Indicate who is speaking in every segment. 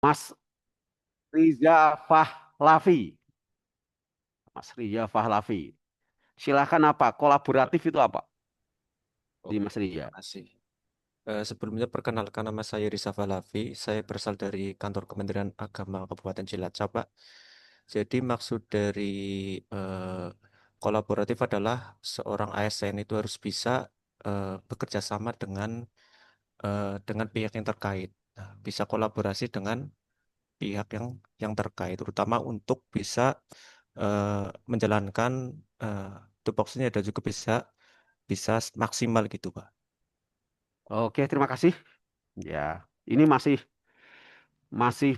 Speaker 1: Mas Riza Fahlavi. Mas Riza Fahlavi. Silakan apa? Kolaboratif itu apa? Di
Speaker 2: Oke,
Speaker 1: Mas
Speaker 2: terima
Speaker 1: Riza.
Speaker 2: kasih. Sebelumnya perkenalkan nama saya Risa Falavi. Saya berasal dari kantor Kementerian Agama Kabupaten Cilacap, Pak. Jadi maksud dari eh, kolaboratif adalah seorang ASN itu harus bisa bekerja sama dengan pihak yang terkait. Nah, bisa kolaborasi dengan pihak yang terkait, terutama untuk bisa eh, menjalankan eh, tupoksinya dan juga bisa bisa maksimal gitu, Pak.
Speaker 1: Oke, terima kasih. Ya, ini masih masih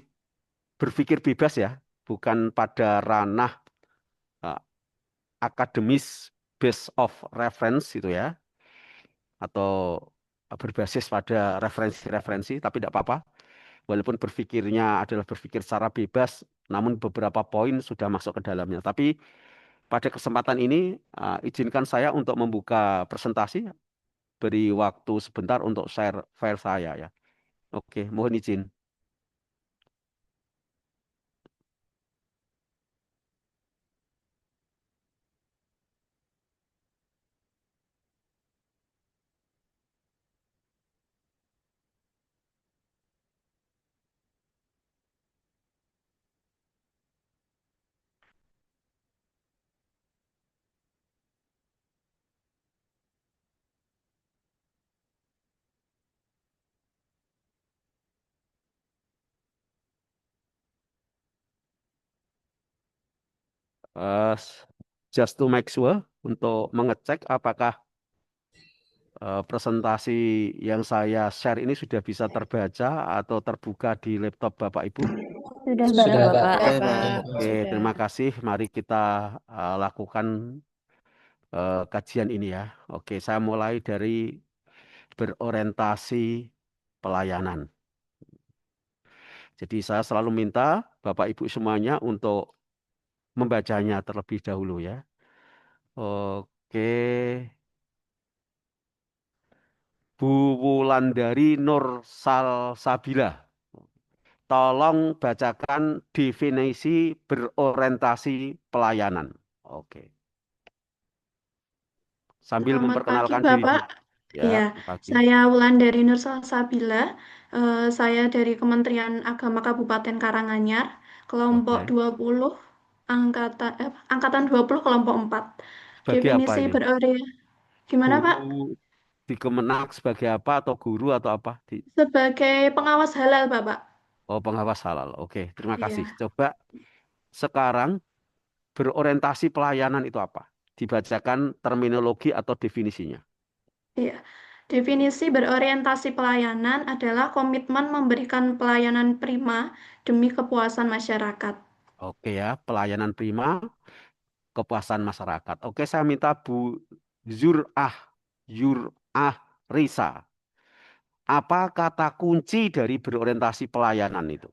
Speaker 1: berpikir bebas ya, bukan pada ranah eh, akademis base of reference itu ya, atau berbasis pada referensi-referensi, tapi tidak apa-apa. Walaupun berpikirnya adalah berpikir secara bebas, namun beberapa poin sudah masuk ke dalamnya. Tapi pada kesempatan ini, izinkan saya untuk membuka presentasi, beri waktu sebentar untuk share file saya ya. Oke, mohon izin. Eh, just to make sure, untuk mengecek apakah presentasi yang saya share ini sudah bisa terbaca atau terbuka di laptop Bapak Ibu.
Speaker 3: Sudah
Speaker 4: Sudah,
Speaker 3: Bapak.
Speaker 4: Bapak.
Speaker 2: Sudah,
Speaker 4: Bapak.
Speaker 2: Pak.
Speaker 1: Oke,
Speaker 4: Sudah.
Speaker 1: terima kasih. Mari kita lakukan kajian ini ya. Oke, saya mulai dari berorientasi pelayanan. Jadi saya selalu minta Bapak Ibu semuanya untuk membacanya terlebih dahulu ya. Oke, Bu Wulandari Nur Salsabila. Tolong bacakan definisi berorientasi pelayanan. Oke. Sambil
Speaker 3: Selamat pagi,
Speaker 1: memperkenalkan diri
Speaker 3: Bapak.
Speaker 1: dulu. Ya,
Speaker 3: Iya,
Speaker 1: pagi.
Speaker 3: saya Wulandari Nur Salsabila. Saya dari Kementerian Agama Kabupaten Karanganyar, kelompok
Speaker 1: Oke.
Speaker 3: 20, angkatan 20 kelompok 4.
Speaker 1: Sebagai apa
Speaker 3: Definisi
Speaker 1: ini?
Speaker 3: Gimana,
Speaker 1: Guru
Speaker 3: Pak?
Speaker 1: di Kemenak sebagai apa atau guru atau apa?
Speaker 3: Sebagai pengawas halal, Bapak.
Speaker 1: Oh, pengawas halal. Oke, terima kasih.
Speaker 3: Iya.
Speaker 1: Coba sekarang berorientasi pelayanan itu apa? Dibacakan terminologi atau definisinya.
Speaker 3: Iya. Definisi berorientasi pelayanan adalah komitmen memberikan pelayanan prima demi kepuasan masyarakat.
Speaker 1: Oke ya, pelayanan prima, kepuasan masyarakat. Oke, saya minta Bu Zur'ah, Yur'ah Risa. Apa kata kunci dari berorientasi pelayanan itu?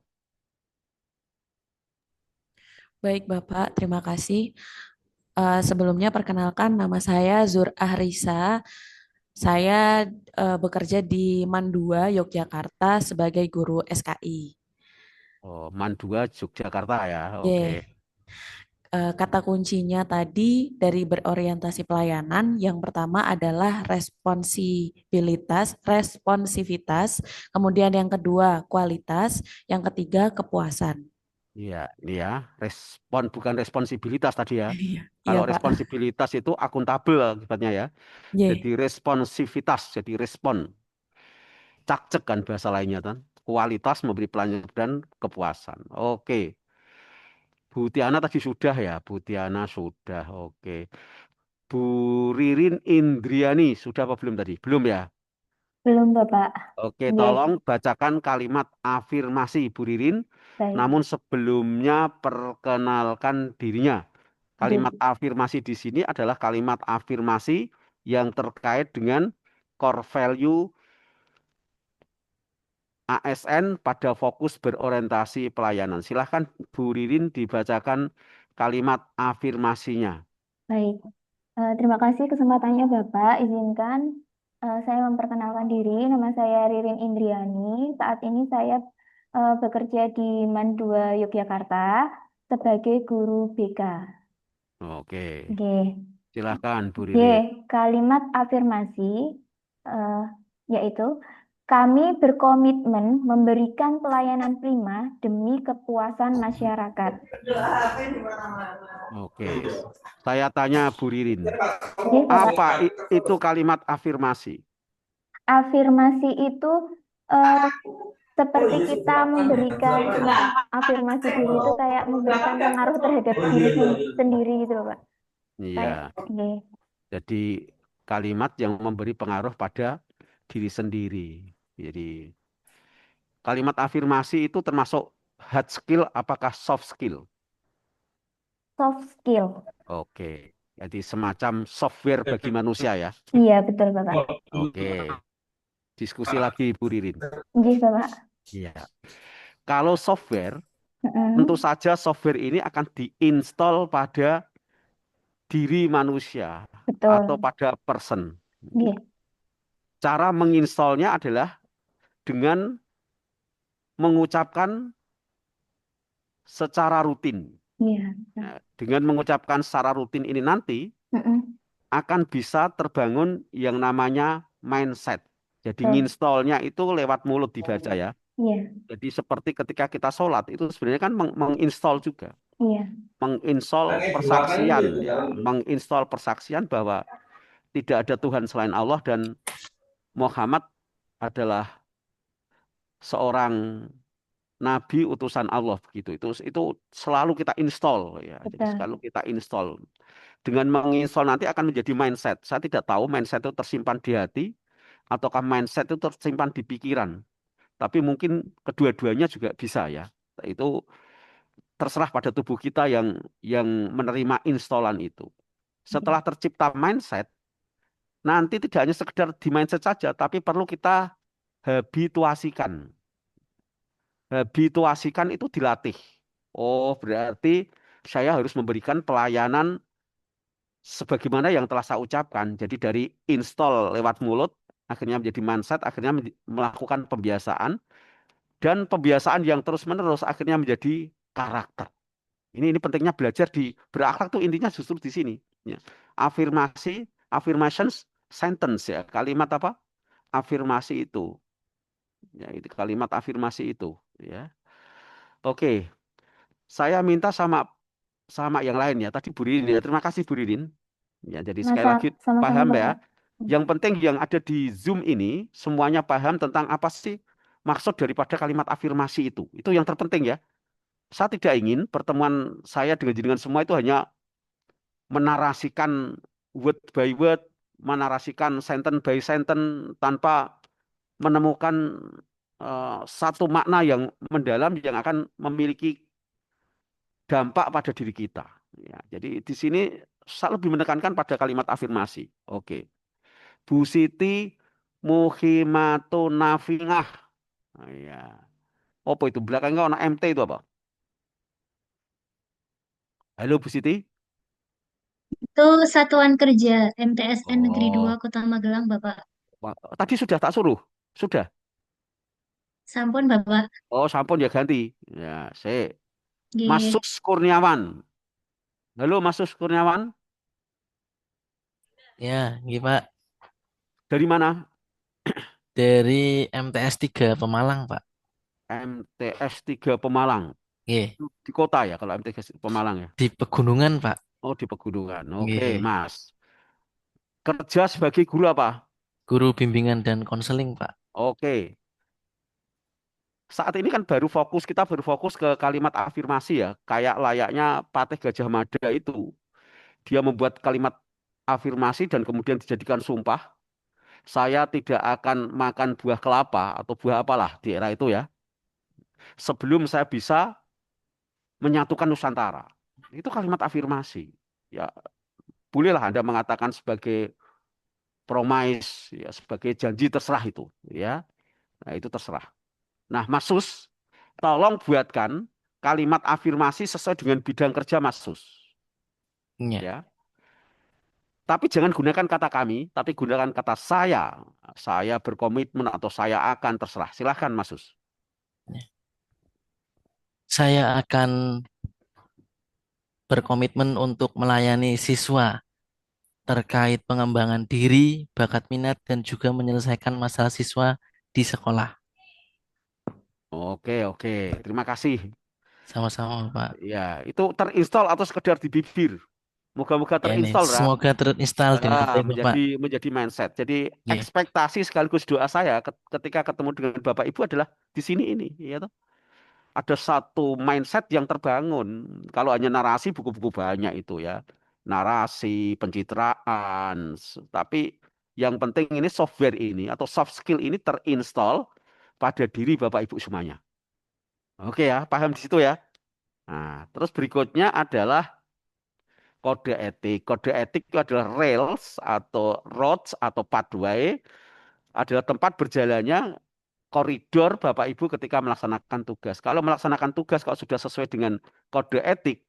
Speaker 4: Baik, Bapak. Terima kasih. Sebelumnya perkenalkan nama saya Zur Ahrisa. Saya bekerja di Mandua, Yogyakarta sebagai guru SKI.
Speaker 1: Oh, Man 2 Yogyakarta ya. Oke.
Speaker 4: Y. Kata kuncinya tadi dari berorientasi pelayanan, yang pertama adalah responsivitas, kemudian yang kedua kualitas, yang ketiga kepuasan.
Speaker 1: Iya, ini ya. Respon bukan responsibilitas tadi ya.
Speaker 4: Iya, iya
Speaker 1: Kalau
Speaker 4: Pak.
Speaker 1: responsibilitas itu akuntabel akibatnya ya. Jadi
Speaker 4: Y.
Speaker 1: responsivitas, jadi respon. Cak-cek kan bahasa lainnya kan. Kualitas memberi pelayanan dan kepuasan. Oke. Bu Tiana tadi sudah ya. Bu Tiana sudah. Oke. Bu Ririn Indriani sudah apa belum tadi? Belum ya.
Speaker 3: Belum, Bapak.
Speaker 1: Oke,
Speaker 3: Nggih,
Speaker 1: tolong bacakan kalimat afirmasi Bu Ririn.
Speaker 3: baik.
Speaker 1: Namun sebelumnya perkenalkan dirinya. Kalimat
Speaker 3: Nggih.
Speaker 1: afirmasi di sini adalah kalimat afirmasi yang terkait dengan core value ASN pada fokus berorientasi pelayanan. Silahkan Bu Ririn dibacakan kalimat afirmasinya.
Speaker 3: Baik. Terima kasih kesempatannya Bapak. Izinkan saya memperkenalkan diri. Nama saya Ririn Indriani. Saat ini saya
Speaker 5: bekerja di MAN 2 Yogyakarta sebagai guru BK.
Speaker 1: Oke,
Speaker 5: Nggih.
Speaker 1: silahkan Bu
Speaker 5: Nggih,
Speaker 1: Ririn.
Speaker 5: kalimat afirmasi eh, yaitu kami berkomitmen memberikan pelayanan prima demi kepuasan masyarakat.
Speaker 1: Oke, saya tanya Bu Ririn,
Speaker 5: Nggih, Bapak.
Speaker 1: apa itu kalimat afirmasi?
Speaker 5: Afirmasi itu eh, seperti kita memberikan afirmasi diri itu kayak memberikan pengaruh terhadap diri sendiri gitu loh, Pak. Kayak,
Speaker 1: Iya,
Speaker 5: nggih.
Speaker 1: jadi kalimat yang memberi pengaruh pada diri sendiri. Jadi kalimat afirmasi itu termasuk hard skill apakah soft skill?
Speaker 5: Soft skill.
Speaker 1: Oke, jadi semacam software bagi manusia ya.
Speaker 5: Iya, betul, Bapak.
Speaker 1: Oke, diskusi lagi Bu Ririn.
Speaker 5: Nggih, Bapak.
Speaker 1: Iya. Kalau software,
Speaker 5: Mm-mm.
Speaker 1: tentu saja software ini akan diinstal pada diri manusia atau
Speaker 5: Betul.
Speaker 1: pada person.
Speaker 5: Nggih.
Speaker 1: Cara menginstalnya adalah dengan mengucapkan secara rutin.
Speaker 5: Iya.
Speaker 1: Nah, dengan mengucapkan secara rutin ini nanti
Speaker 5: Mm-mm.
Speaker 1: akan bisa terbangun yang namanya mindset. Jadi
Speaker 5: Betul.
Speaker 1: nginstalnya itu lewat mulut dibaca ya.
Speaker 5: Iya.
Speaker 1: Jadi seperti ketika kita sholat itu sebenarnya kan menginstal juga.
Speaker 5: Iya.
Speaker 1: Menginstal persaksian ya. Menginstal persaksian bahwa tidak ada Tuhan selain Allah dan Muhammad adalah seorang nabi utusan Allah begitu. Itu selalu kita install ya. Jadi
Speaker 5: Betul.
Speaker 1: selalu kita install. Dengan menginstal nanti akan menjadi mindset. Saya tidak tahu mindset itu tersimpan di hati ataukah mindset itu tersimpan di pikiran. Tapi mungkin kedua-duanya juga bisa ya. Itu terserah pada tubuh kita yang menerima installan itu. Setelah tercipta mindset, nanti tidak hanya sekedar di mindset saja, tapi perlu kita habituasikan. Habituasikan itu dilatih. Oh, berarti saya harus memberikan pelayanan sebagaimana yang telah saya ucapkan. Jadi dari install lewat mulut, akhirnya menjadi mindset, akhirnya melakukan pembiasaan, dan pembiasaan yang terus-menerus akhirnya menjadi karakter. Ini pentingnya belajar di berakhlak tuh intinya justru di sini. Ya. Afirmasi, affirmations, sentence ya. Kalimat apa? Afirmasi itu. Ya, itu kalimat afirmasi itu. Ya. Oke, saya minta sama sama yang lain ya. Tadi Bu Ririn ya. Terima kasih Bu Ririn. Ya, jadi sekali lagi
Speaker 5: Sama-sama,
Speaker 1: paham
Speaker 5: Bapak.
Speaker 1: ya. Yang penting yang ada di Zoom ini semuanya paham tentang apa sih maksud daripada kalimat afirmasi itu. Itu yang terpenting ya. Saya tidak ingin pertemuan saya dengan jenengan semua itu hanya menarasikan word by word, menarasikan sentence by sentence tanpa menemukan satu makna yang mendalam yang akan memiliki dampak pada diri kita. Ya, jadi di sini saya lebih menekankan pada kalimat afirmasi. Oke. Bu Siti Muhimatun Nafingah. Nah, ya. Apa itu? Belakangnya ada MT itu apa? Halo Bu Siti.
Speaker 6: Itu Satuan Kerja MTSN Negeri 2
Speaker 1: Oh,
Speaker 6: Kota Magelang, Bapak.
Speaker 1: tadi sudah tak suruh. Sudah.
Speaker 6: Sampun, Bapak.
Speaker 1: Oh, sampun ya ganti. Ya, saya
Speaker 6: Nggih.
Speaker 1: Mas Kurniawan. Halo Mas Kurniawan.
Speaker 7: Ya, gitu Pak.
Speaker 1: Dari mana?
Speaker 7: Dari MTS 3 Pemalang, Pak.
Speaker 1: MTS 3 Pemalang.
Speaker 7: Nggih,
Speaker 1: Di kota ya kalau MTS Pemalang ya.
Speaker 7: di pegunungan, Pak.
Speaker 1: Oh, di pegunungan. Oke,
Speaker 7: Nggih.
Speaker 1: Mas. Kerja sebagai guru apa?
Speaker 7: Guru bimbingan dan konseling, Pak.
Speaker 1: Oke. Saat ini kan kita baru fokus ke kalimat afirmasi ya. Kayak layaknya Patih Gajah Mada itu. Dia membuat kalimat afirmasi dan kemudian dijadikan sumpah. Saya tidak akan makan buah kelapa atau buah apalah di era itu ya. Sebelum saya bisa menyatukan Nusantara. Itu kalimat afirmasi. Ya, bolehlah Anda mengatakan sebagai promise, ya, sebagai janji terserah itu. Ya, nah, itu terserah. Nah, Mas Sus, tolong buatkan kalimat afirmasi sesuai dengan bidang kerja Mas Sus.
Speaker 7: Iya.
Speaker 1: Ya. Tapi jangan gunakan kata kami, tapi gunakan kata saya. Saya berkomitmen atau saya akan terserah. Silahkan Mas Sus.
Speaker 7: Iya. saya akan berkomitmen untuk melayani siswa terkait pengembangan diri, bakat minat, dan juga menyelesaikan masalah siswa di sekolah.
Speaker 1: Oke, oke. Terima kasih.
Speaker 7: Sama-sama, Pak.
Speaker 1: Ya, itu terinstall atau sekedar di bibir? Moga-moga
Speaker 7: Ya ini
Speaker 1: terinstall, Ra.
Speaker 7: semoga terinstall dengan baik, Bapak.
Speaker 1: Menjadi mindset. Jadi
Speaker 7: Ya,
Speaker 1: ekspektasi sekaligus doa saya ketika ketemu dengan Bapak Ibu adalah di sini ini, ya toh. Ada satu mindset yang terbangun. Kalau hanya narasi, buku-buku banyak itu ya. Narasi, pencitraan. Tapi yang penting ini software ini atau soft skill ini terinstall pada diri Bapak Ibu semuanya. Oke ya, paham di situ ya. Nah, terus berikutnya adalah kode etik. Kode etik itu adalah rails atau roads atau pathway, adalah tempat berjalannya koridor Bapak Ibu ketika melaksanakan tugas. Kalau melaksanakan tugas, kalau sudah sesuai dengan kode etik,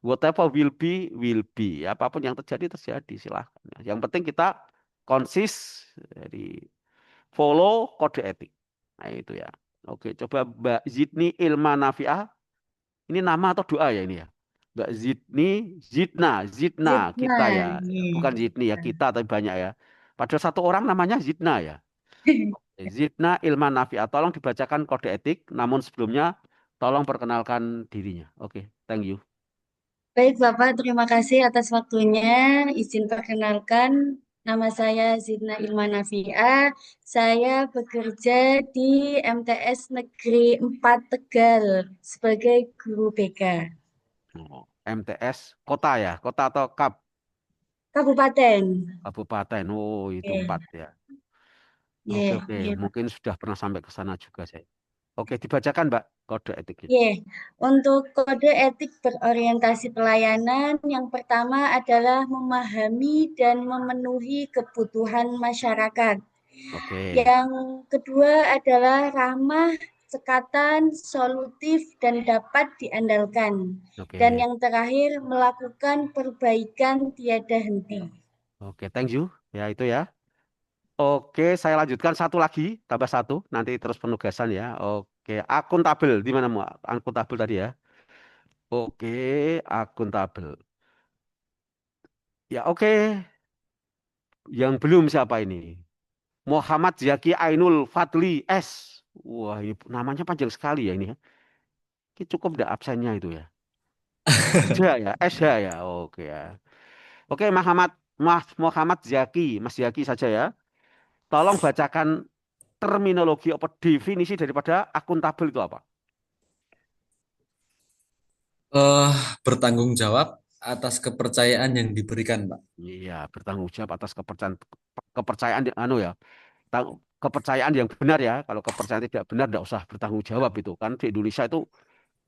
Speaker 1: whatever will be, will be. Apapun yang terjadi, terjadi. Silahkan. Yang penting kita konsis, jadi follow kode etik. Nah itu ya. Oke, coba Mbak Zidni Ilma Nafiah. Ini nama atau doa ya ini ya? Mbak Zidni, Zidna, kita ya. Bukan Zidni ya, kita tapi banyak ya. Padahal satu orang namanya Zidna ya. Zidna Ilman Nafi'ah. Tolong dibacakan kode etik, namun sebelumnya tolong perkenalkan dirinya. Oke, thank you.
Speaker 8: Baik, Bapak, terima kasih atas waktunya. Izin perkenalkan, nama saya Zidna Ilma Nafia. Saya bekerja di MTS Negeri 4 Tegal sebagai guru BK.
Speaker 1: Oh, MTS kota ya, kota atau
Speaker 8: Kabupaten.
Speaker 1: kabupaten. Oh, itu
Speaker 8: Oke.
Speaker 1: 4 ya.
Speaker 8: Ye,
Speaker 1: Oke,
Speaker 8: ye, Pak.
Speaker 1: mungkin sudah pernah sampai ke sana juga saya. Oke, dibacakan Mbak kode etiknya.
Speaker 8: Ye, untuk kode etik berorientasi pelayanan, yang pertama adalah memahami dan memenuhi kebutuhan masyarakat.
Speaker 1: Oke,
Speaker 8: Yang kedua adalah ramah, cekatan, solutif, dan dapat diandalkan.
Speaker 1: oke,
Speaker 8: Dan yang terakhir, melakukan perbaikan tiada henti.
Speaker 1: oke, thank you. Ya itu ya. Oke, saya lanjutkan satu lagi, tambah satu, nanti terus penugasan ya. Oke, akuntabel, di mana mau akuntabel tadi ya? Oke, akuntabel. Ya oke, yang belum siapa ini? Muhammad Zaki Ainul Fadli S. Wah, ini namanya panjang sekali ya ini ya. Ini cukup enggak absennya itu ya. SH ya, SH ya. Oke ya. Oke, Muhammad Zaki, Mas Zaki saja ya. Tolong bacakan terminologi atau definisi daripada akuntabel itu apa?
Speaker 9: eh Bertanggung jawab atas kepercayaan yang diberikan, Pak.
Speaker 1: Iya, bertanggung jawab atas kepercayaan anu ya. Kepercayaan yang benar ya. Kalau kepercayaan tidak benar tidak usah bertanggung jawab itu. Kan di Indonesia itu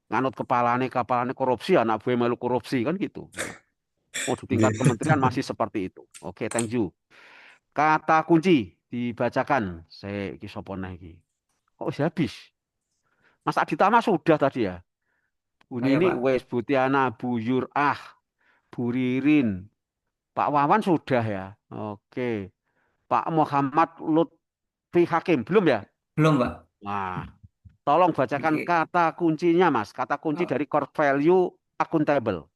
Speaker 1: nganut kepalanya korupsi, anak buah melu korupsi kan gitu. Oh, di tingkat kementerian masih seperti itu. Oke, thank you. Kata kunci dibacakan. Saya iki sapa iki. Kok wis habis? Mas Aditama sudah tadi ya. Bu
Speaker 9: Ayo,
Speaker 1: Nini
Speaker 9: Pak.
Speaker 1: wes, Butiana, Bu Yurah, Bu Ririn, Pak Wawan sudah ya. Oke. Pak Muhammad Lutfi Hakim belum ya?
Speaker 9: Belum, Pak.
Speaker 1: Nah, tolong bacakan
Speaker 9: Oke.
Speaker 1: kata kuncinya, Mas. Kata kunci
Speaker 9: Oh,
Speaker 1: dari core value accountable.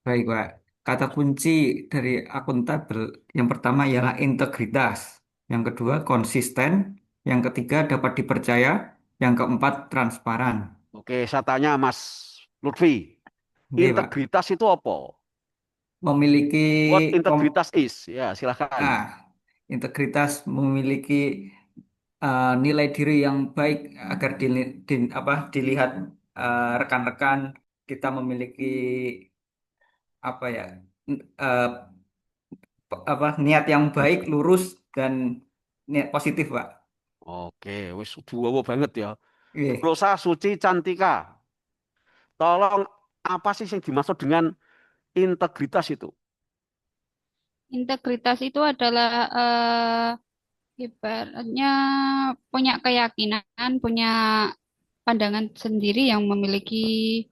Speaker 9: baik, Pak. Kata kunci dari akuntabel yang pertama ialah integritas, yang kedua konsisten, yang ketiga dapat dipercaya, yang keempat transparan.
Speaker 1: Oke, saya tanya Mas Lutfi.
Speaker 9: Oke, Pak.
Speaker 1: Integritas itu apa?
Speaker 9: Memiliki
Speaker 1: What
Speaker 9: kom
Speaker 1: integritas is? Ya, silahkan.
Speaker 9: ah, integritas memiliki nilai diri yang baik agar dilihat rekan-rekan kita memiliki apa ya n- eh, niat yang baik, lurus dan niat positif, Pak.
Speaker 1: Oke, wis duwowo banget ya. Bu
Speaker 9: Oke.
Speaker 1: Rosa Suci Cantika. Tolong apa sih yang dimaksud dengan integritas itu?
Speaker 10: Integritas itu adalah ibaratnya punya keyakinan, punya pandangan sendiri yang memiliki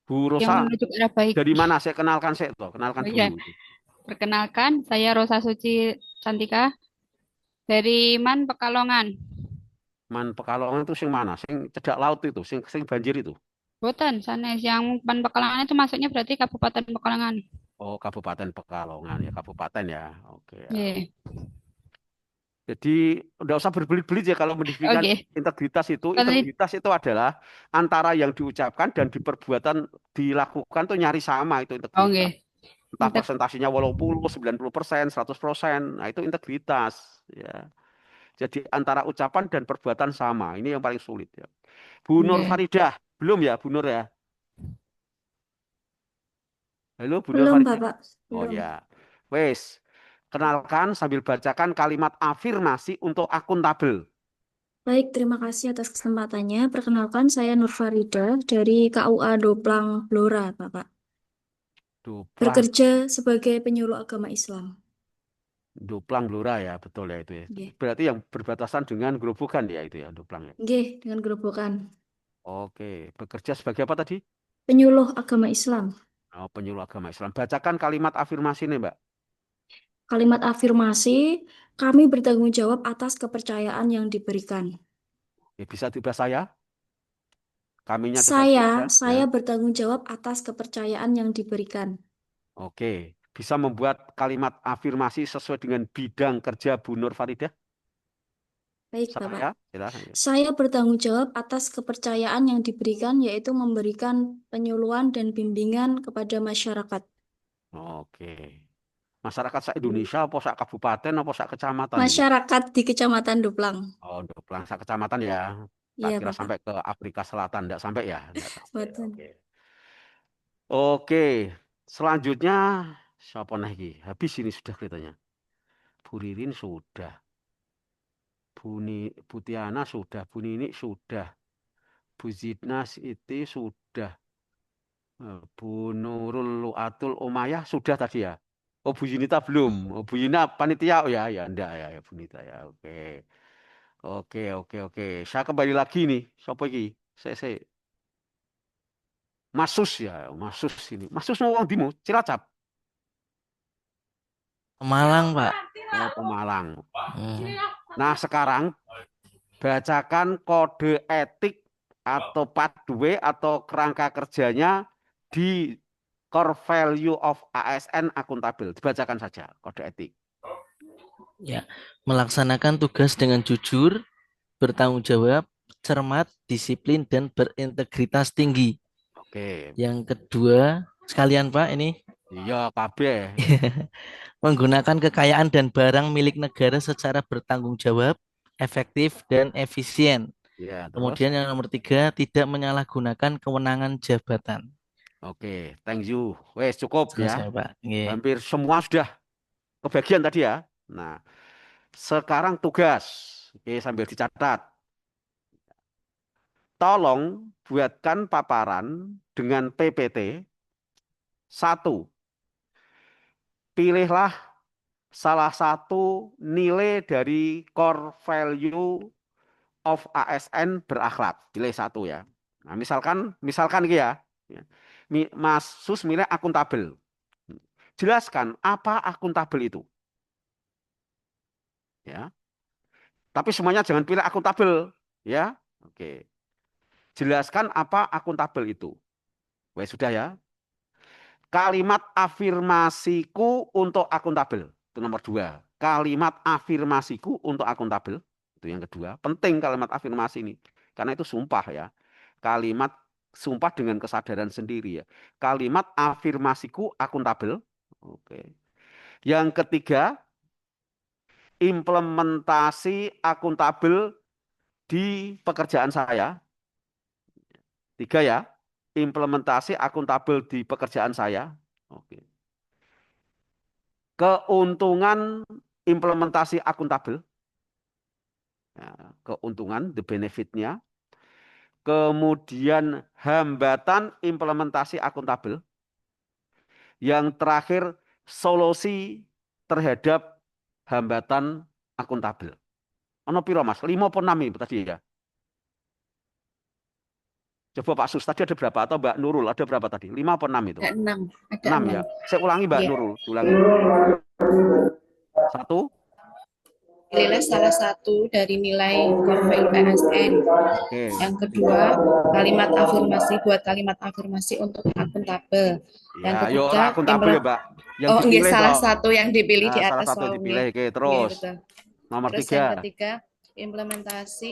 Speaker 1: Bu
Speaker 10: yang
Speaker 1: Rosa
Speaker 10: menuju ke arah baik.
Speaker 1: dari mana? Saya kenalkan saya toh, kenalkan
Speaker 10: Oh
Speaker 1: dulu.
Speaker 10: ya, perkenalkan saya Rosa Suci Cantika dari Man Pekalongan.
Speaker 1: Man Pekalongan itu sing mana? Sing cedak laut itu, sing banjir itu.
Speaker 10: Boten, sanes yang Pan Pekalongan itu masuknya berarti Kabupaten Pekalongan.
Speaker 1: Oh, Kabupaten Pekalongan ya, kabupaten ya. Oke. Ya.
Speaker 10: Nggih.
Speaker 1: Jadi udah usah berbelit-belit ya kalau mendefinisikan
Speaker 10: Oke.
Speaker 1: integritas itu.
Speaker 10: Peneliti-
Speaker 1: Integritas itu adalah antara yang diucapkan dan di perbuatan dilakukan tuh nyari sama itu
Speaker 10: Oh,
Speaker 1: integritas.
Speaker 10: nggih.
Speaker 1: Entah
Speaker 10: Integ-
Speaker 1: presentasinya 80, 90%, 100%. Nah, itu integritas ya. Jadi antara ucapan dan perbuatan sama. Ini yang paling sulit ya. Bu Nur
Speaker 10: Nggih.
Speaker 1: Faridah, belum ya Bu Nur ya? Halo Bu Nur
Speaker 6: Belum,
Speaker 1: Faridah.
Speaker 6: Bapak.
Speaker 1: Oh
Speaker 6: Belum.
Speaker 1: ya. Wes, kenalkan sambil bacakan kalimat afirmasi untuk akuntabel.
Speaker 6: Baik, terima kasih atas kesempatannya. Perkenalkan, saya Nur Farida dari KUA Doplang Blora, Bapak.
Speaker 1: Duplang,
Speaker 6: Bekerja sebagai penyuluh agama Islam.
Speaker 1: Duplang Blora ya, betul ya itu ya.
Speaker 6: Nggih.
Speaker 1: Berarti yang berbatasan dengan Grobogan ya itu ya, Duplang ya.
Speaker 6: Nggih, dengan gerobokan.
Speaker 1: Oke, bekerja sebagai apa tadi?
Speaker 6: Penyuluh agama Islam.
Speaker 1: Oh, penyuluh agama Islam. Bacakan kalimat afirmasi nih, Mbak.
Speaker 6: Kalimat afirmasi, kami bertanggung jawab atas kepercayaan yang diberikan.
Speaker 1: Bisa tiba saya? Kaminya tetap
Speaker 6: Saya
Speaker 1: ya.
Speaker 6: bertanggung jawab atas kepercayaan yang diberikan.
Speaker 1: Oke, bisa membuat kalimat afirmasi sesuai dengan bidang kerja Bu Nur Faridah?
Speaker 6: Baik, Bapak.
Speaker 1: Saya, silakan ya.
Speaker 6: Saya bertanggung jawab atas kepercayaan yang diberikan, yaitu memberikan penyuluhan dan bimbingan kepada masyarakat.
Speaker 1: Oke. Masyarakat se-Indonesia apa sak-kabupaten apa sak-kecamatan ini?
Speaker 6: Masyarakat di Kecamatan Duplang.
Speaker 1: Oh, Duplang sak-kecamatan ya. Tak
Speaker 6: Iya,
Speaker 1: kira
Speaker 6: Bapak.
Speaker 1: sampai ke Afrika Selatan, enggak sampai ya? Enggak sampai.
Speaker 6: Betul.
Speaker 1: Oke. Oke, selanjutnya siapa lagi? Habis ini sudah kelihatannya. Bu Ririn sudah. Bu Tiana sudah. Bu Nini sudah. Bu Zidnas itu sudah. Bu Nurul Luatul Umayyah sudah tadi ya. Oh, Bu Yunita belum. Oh, Bu Yuna panitia. Oh ya, ya enggak ya, Bu Nita ya. Oke. Oke. Saya kembali lagi nih. Siapa lagi? Saya. Masus ya, Masus ini. Masus mau wong dimu, Cilacap.
Speaker 7: Pemalang, Pak.
Speaker 1: Oh, Pemalang.
Speaker 7: Hmm.
Speaker 1: Nah, sekarang bacakan kode etik atau pathway atau kerangka kerjanya di core value of ASN akuntabel. Dibacakan saja kode etik.
Speaker 7: Ya, melaksanakan tugas dengan jujur, bertanggung jawab, cermat, disiplin, dan berintegritas tinggi.
Speaker 1: Oke.
Speaker 7: Yang kedua, sekalian Pak, ini
Speaker 1: Iya, kabeh.
Speaker 7: menggunakan kekayaan dan barang milik negara secara bertanggung jawab, efektif, dan efisien.
Speaker 1: Ya, terus.
Speaker 7: Kemudian yang nomor 3, tidak menyalahgunakan kewenangan jabatan.
Speaker 1: Oke, thank you. Wes cukup ya.
Speaker 7: Selesai, Pak. Nggih.
Speaker 1: Hampir semua sudah kebagian tadi ya. Nah, sekarang tugas. Oke, sambil dicatat. Tolong buatkan paparan dengan PPT. 1. Pilihlah salah satu nilai dari core value of ASN berakhlak. Pilih satu ya. Nah, misalkan ini ya. Mas Sus milih akuntabel. Jelaskan apa akuntabel itu. Ya. Tapi semuanya jangan pilih akuntabel, ya. Oke. Jelaskan apa akuntabel itu. Wes sudah ya. Kalimat afirmasiku untuk akuntabel. Itu nomor 2. Kalimat afirmasiku untuk akuntabel. Itu yang kedua. Penting kalimat afirmasi ini. Karena itu sumpah ya. Kalimat sumpah dengan kesadaran sendiri ya. Kalimat afirmasiku akuntabel. Oke. Yang ketiga, implementasi akuntabel di pekerjaan saya. 3 ya. Implementasi akuntabel di pekerjaan saya. Oke. Keuntungan implementasi akuntabel. Ya, keuntungan, the benefit-nya. Kemudian hambatan implementasi akuntabel. Yang terakhir, solusi terhadap hambatan akuntabel. Ono piro Mas? 5 atau 6 ini tadi ya? Coba Pak Sus, tadi ada berapa? Atau Mbak Nurul, ada berapa tadi? 5 atau 6 itu?
Speaker 8: Ada 6. Ada
Speaker 1: 6 ya? Saya ulangi Mbak Nurul. Ulangi. 1,
Speaker 11: Nilai salah satu dari nilai Korpe IPSN.
Speaker 1: Oke.
Speaker 11: Yang kedua, buat kalimat afirmasi untuk akuntabel. Yang
Speaker 1: Ya, yo
Speaker 11: ketiga,
Speaker 1: ora akuntabel ya, Mbak. Yang
Speaker 11: oh, nggih,
Speaker 1: dipilih
Speaker 11: salah
Speaker 1: toh.
Speaker 11: satu yang dipilih di
Speaker 1: Nah, salah
Speaker 11: atas
Speaker 1: satu yang
Speaker 11: wau
Speaker 1: dipilih.
Speaker 11: nggih.
Speaker 1: Oke,
Speaker 11: Nggih,
Speaker 1: terus
Speaker 11: betul.
Speaker 1: nomor
Speaker 11: Terus
Speaker 1: 3
Speaker 11: yang ketiga, implementasi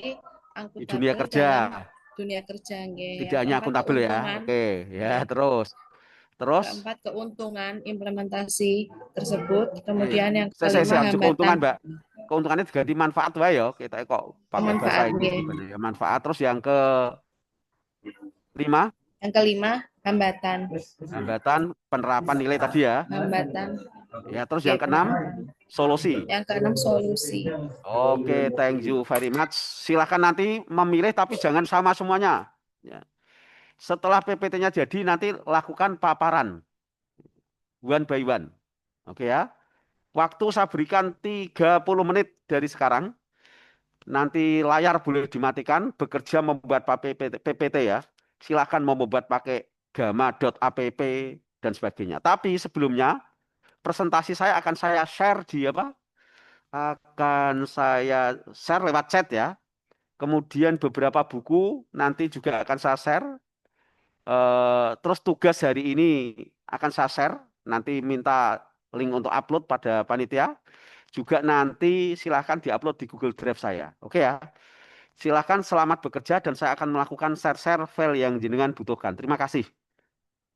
Speaker 1: di dunia
Speaker 11: akuntabel
Speaker 1: kerja.
Speaker 11: dalam dunia kerja nggih.
Speaker 1: Tidak
Speaker 11: Yang
Speaker 1: hanya
Speaker 11: keempat,
Speaker 1: akuntabel ya.
Speaker 11: keuntungan.
Speaker 1: Oke, ya,
Speaker 11: Nggih.
Speaker 1: terus. Terus
Speaker 11: Keempat, keuntungan implementasi tersebut. Kemudian yang
Speaker 1: saya
Speaker 11: kelima,
Speaker 1: harus keuntungan,
Speaker 11: hambatan
Speaker 1: Mbak. Keuntungannya diganti manfaat wae ya. Kita kok pakai bahasa
Speaker 11: pemanfaat
Speaker 1: Inggris
Speaker 11: nggih.
Speaker 1: sebenarnya. Ya, manfaat. Terus yang kelima,
Speaker 11: Yang kelima, hambatan.
Speaker 1: hambatan penerapan nilai tadi ya.
Speaker 11: Hambatan.
Speaker 1: Ya, terus
Speaker 11: Nggih,
Speaker 1: yang keenam, solusi.
Speaker 11: Yang keenam, solusi.
Speaker 1: Oke, thank you very much. Silakan nanti memilih tapi jangan sama semuanya. Ya. Setelah PPT-nya jadi nanti lakukan paparan one by one. Oke ya. Waktu saya berikan 30 menit dari sekarang. Nanti layar boleh dimatikan, bekerja membuat PPT ya. Silakan mau membuat pakai gamma.app dan sebagainya. Tapi sebelumnya presentasi saya akan saya share di apa? Akan saya share lewat chat ya. Kemudian beberapa buku nanti juga akan saya share. Terus tugas hari ini akan saya share. Nanti minta link untuk upload pada panitia. Juga nanti silahkan diupload di Google Drive saya. Oke ya. Silahkan selamat bekerja dan saya akan melakukan share-share file yang jenengan butuhkan. Terima kasih.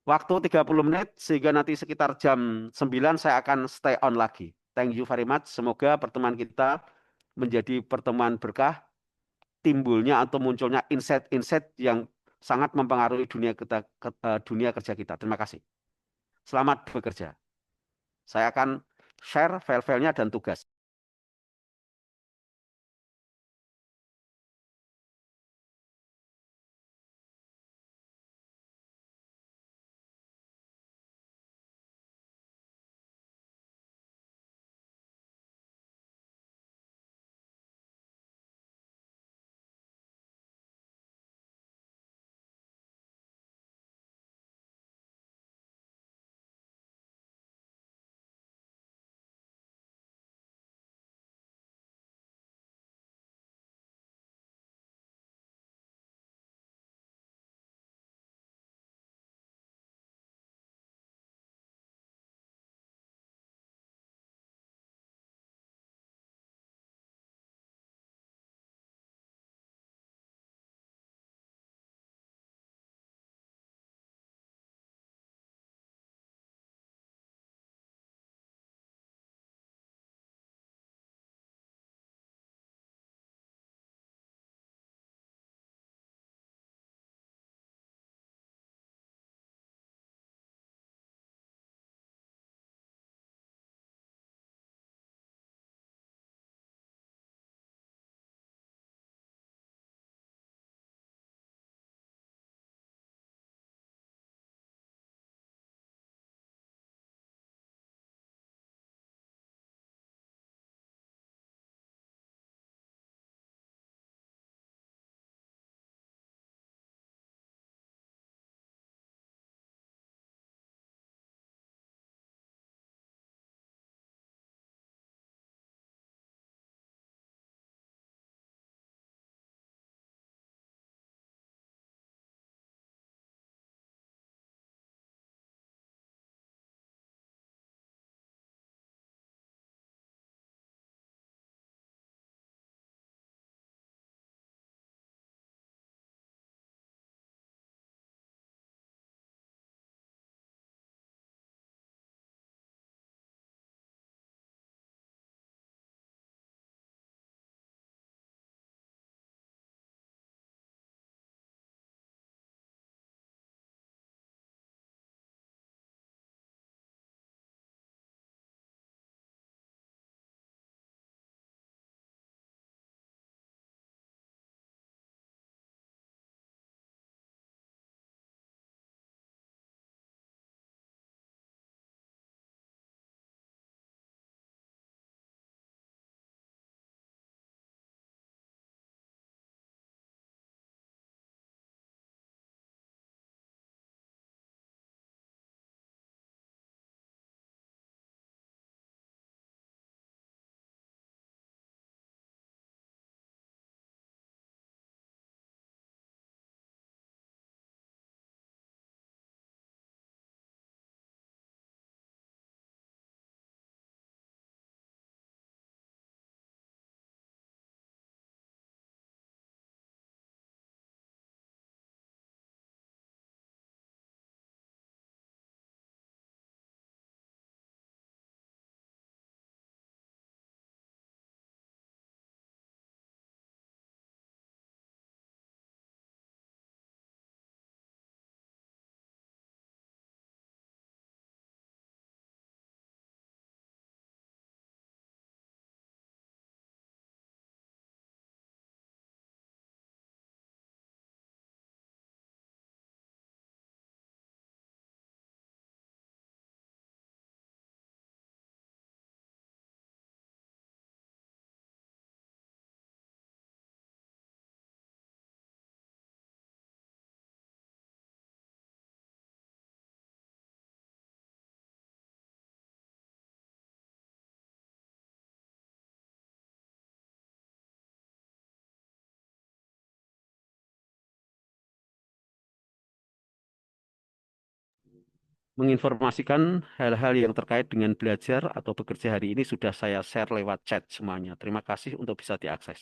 Speaker 1: Waktu 30 menit sehingga nanti sekitar jam 9 saya akan stay on lagi. Thank you very much. Semoga pertemuan kita menjadi pertemuan berkah, timbulnya atau munculnya insight-insight yang sangat mempengaruhi dunia kerja kita. Terima kasih. Selamat bekerja. Saya akan share file-filenya dan tugas. menginformasikan hal-hal yang terkait dengan belajar atau bekerja hari ini sudah saya share lewat chat semuanya. Terima kasih untuk bisa diakses.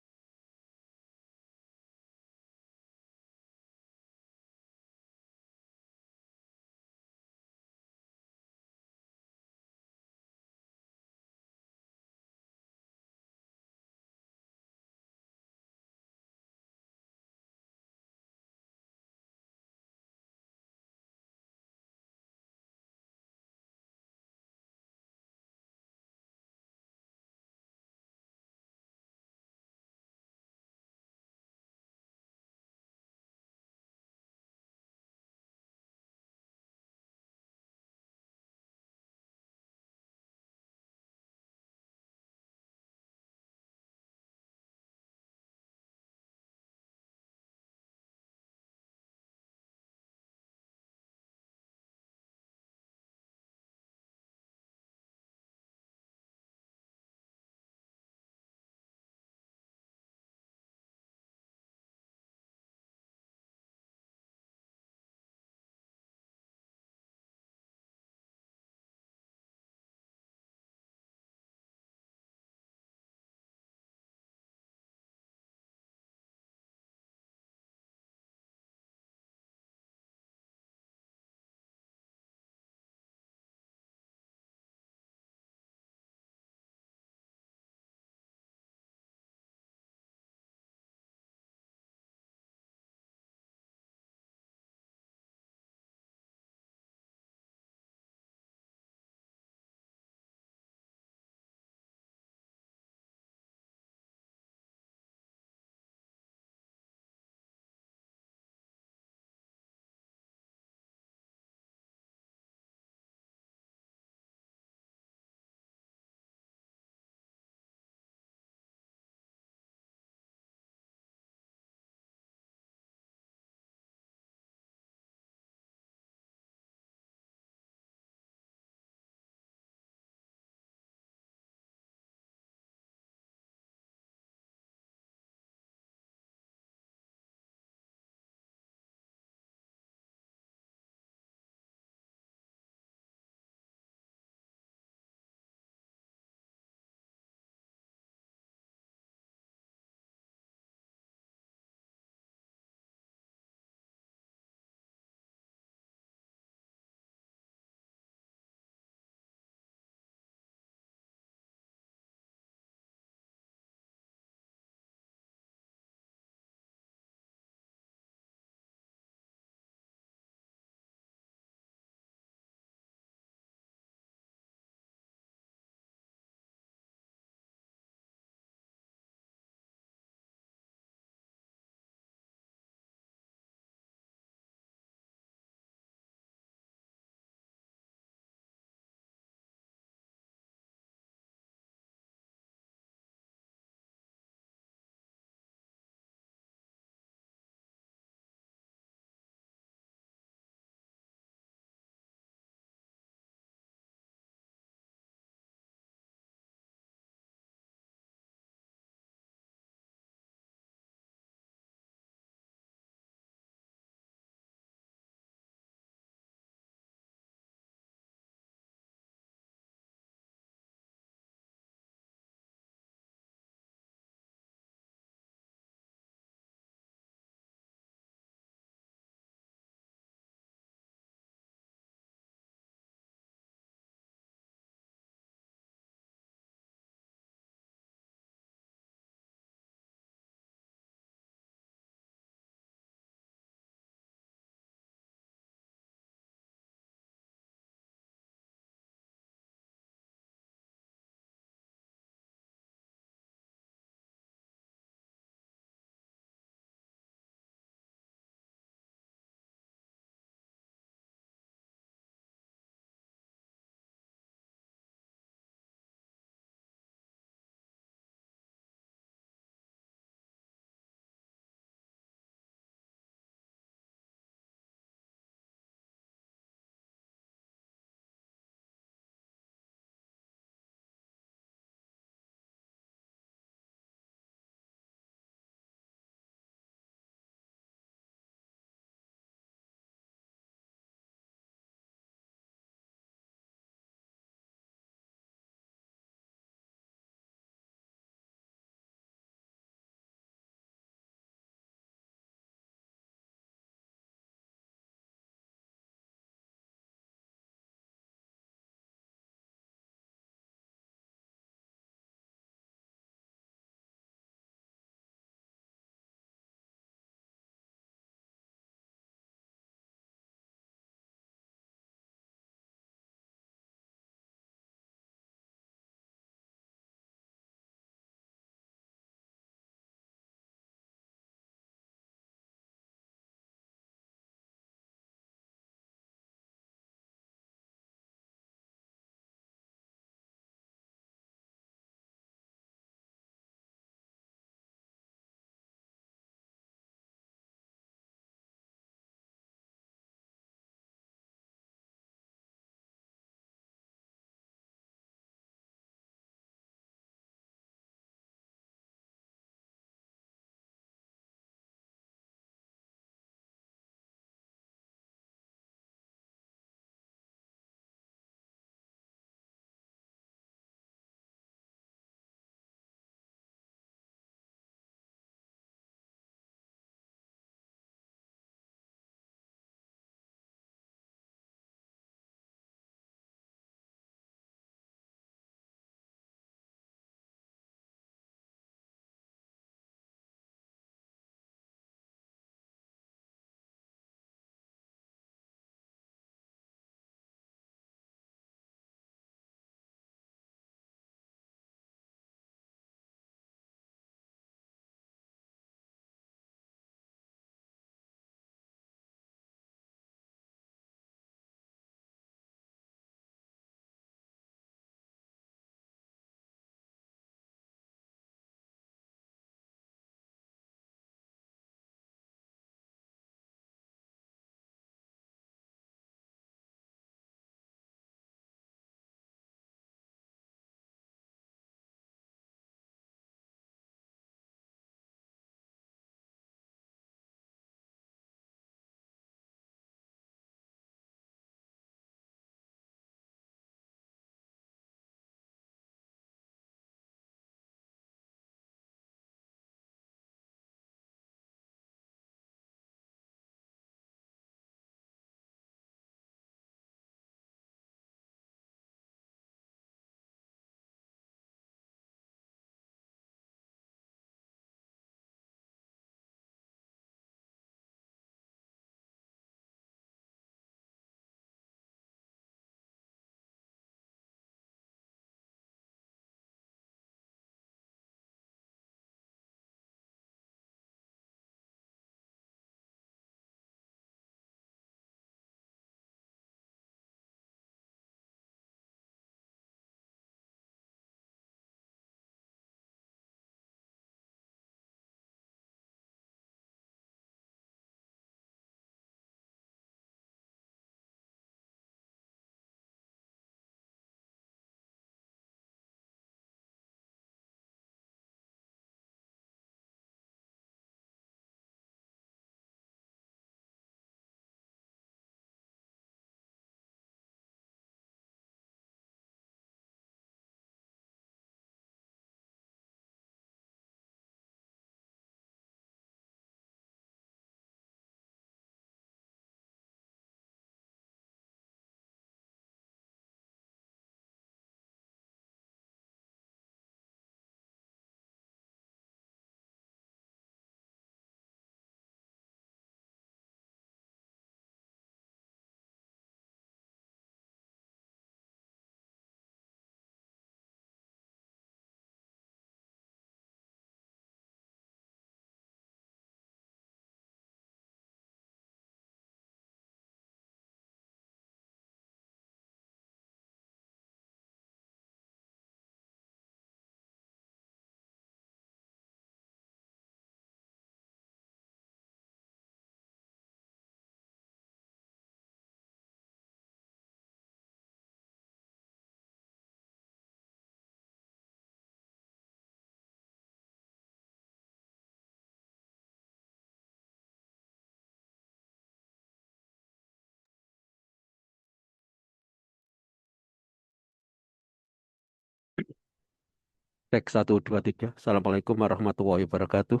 Speaker 1: Tek 1, 2, 3. Assalamualaikum warahmatullahi wabarakatuh.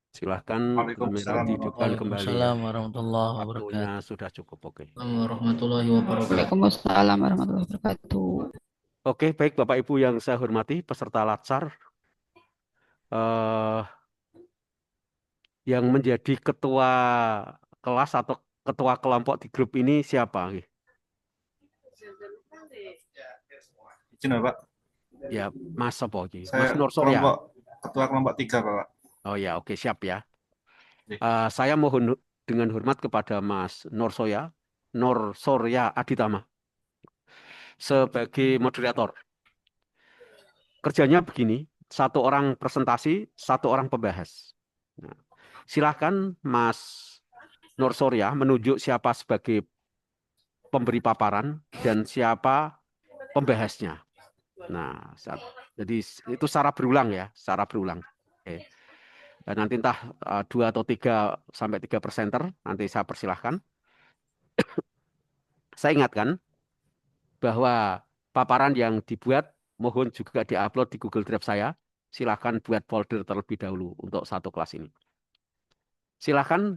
Speaker 1: Silahkan kamera
Speaker 12: Waalaikumsalam
Speaker 1: dihidupkan kembali ya.
Speaker 7: Waalaikumsalam warahmatullahi
Speaker 1: Waktunya
Speaker 7: wabarakatuh.
Speaker 1: sudah cukup. Oke.
Speaker 7: Warahmatullahi wabarakatuh.
Speaker 10: Waalaikumsalam warahmatullahi wabarakatuh.
Speaker 1: Oke, baik Bapak Ibu yang saya hormati, peserta Latsar, eh, yang menjadi ketua kelas atau ketua kelompok di grup ini siapa?
Speaker 12: Izin Bapak,
Speaker 1: Ya, Mas apa iki? Mas
Speaker 12: saya
Speaker 1: Nur Surya.
Speaker 12: ketua kelompok 3 Bapak.
Speaker 1: Oh ya, oke siap ya.
Speaker 12: Oke.
Speaker 1: Saya mohon dengan hormat kepada Mas Nur Surya Aditama sebagai moderator. Kerjanya begini, satu orang presentasi, satu orang pembahas. Nah, silahkan Mas Nur Surya menunjuk siapa sebagai pemberi paparan dan siapa pembahasnya. Nah, jadi itu secara berulang ya, secara berulang. Oke. Dan nanti entah 2 atau 3 sampai 3 presenter, nanti saya persilahkan. Saya ingatkan bahwa paparan yang dibuat mohon juga diupload di Google Drive saya. Silahkan buat folder terlebih dahulu untuk satu kelas ini. Silahkan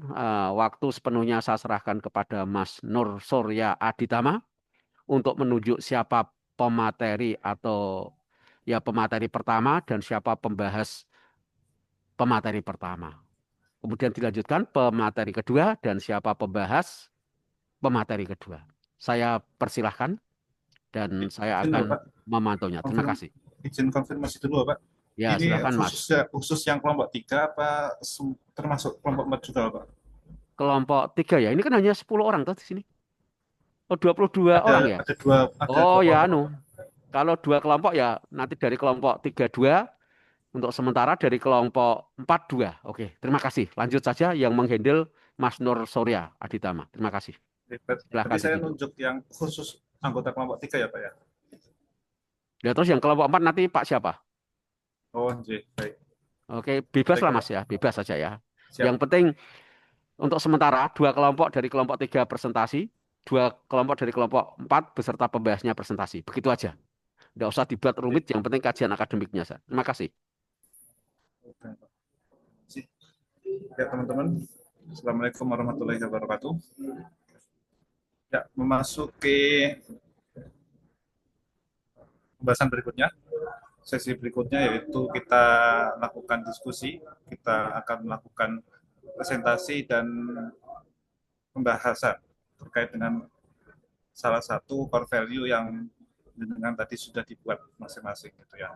Speaker 1: waktu sepenuhnya saya serahkan kepada Mas Nur Surya Aditama untuk menunjuk siapa pemateri atau ya pemateri pertama dan siapa pembahas pemateri pertama. Kemudian dilanjutkan pemateri kedua dan siapa pembahas pemateri kedua. Saya persilahkan dan saya akan memantaunya. Terima kasih.
Speaker 12: Izin konfirmasi dulu Bapak.
Speaker 1: Ya,
Speaker 12: Ini
Speaker 1: silakan Mas.
Speaker 12: khusus yang kelompok 3 apa termasuk kelompok 4 juga Pak?
Speaker 1: Kelompok 3 ya. Ini kan hanya 10 orang tuh di sini. Oh, 22 orang ya?
Speaker 12: Ada dua
Speaker 1: ya
Speaker 12: kelompok.
Speaker 1: Kalau 2 kelompok ya nanti dari kelompok 3 2, untuk sementara dari kelompok 4 2. Oke, terima kasih. Lanjut saja yang menghandle Mas Nur Surya Aditama. Terima kasih.
Speaker 12: Tadi saya nunjuk yang khusus anggota kelompok 3 ya Pak ya?
Speaker 1: Ya, terus yang kelompok 4 nanti Pak siapa?
Speaker 12: Oh, baik.
Speaker 1: Oke, bebas lah Mas ya, bebas saja ya.
Speaker 12: Siap.
Speaker 1: Yang penting untuk sementara 2 kelompok dari kelompok 3 presentasi, 2 kelompok dari kelompok 4 beserta pembahasnya presentasi. Begitu aja. Nggak usah dibuat rumit, yang penting kajian akademiknya. Terima kasih.
Speaker 12: Ya teman-teman, Assalamualaikum warahmatullahi wabarakatuh. Ya, memasuki pembahasan berikutnya. Sesi berikutnya yaitu kita lakukan diskusi, kita akan melakukan presentasi dan pembahasan terkait dengan salah satu core value yang dengan tadi sudah dibuat masing-masing gitu ya.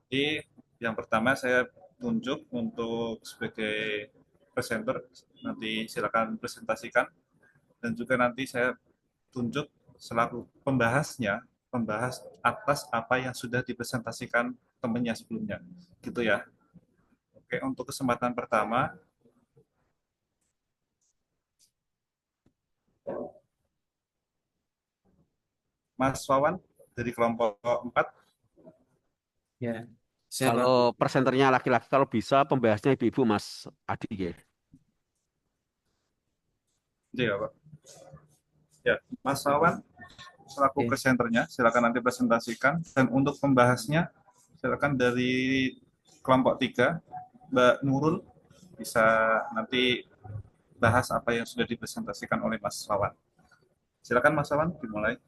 Speaker 12: Jadi yang pertama saya tunjuk untuk sebagai presenter, nanti silakan presentasikan, dan juga nanti saya tunjuk selaku pembahas atas apa yang sudah dipresentasikan temannya sebelumnya, gitu ya. Oke, untuk kesempatan pertama, Mas Wawan dari kelompok 4.
Speaker 13: Ya,
Speaker 1: kalau presenternya laki-laki, kalau bisa pembahasnya ibu-ibu Mas Adi ya.
Speaker 12: Iya, Pak. Ya, Mas Wawan selaku presenternya, silakan nanti presentasikan, dan untuk pembahasnya silakan dari kelompok 3, Mbak Nurul bisa nanti bahas apa yang sudah dipresentasikan oleh Mas Wawan. Silakan Mas Wawan dimulai.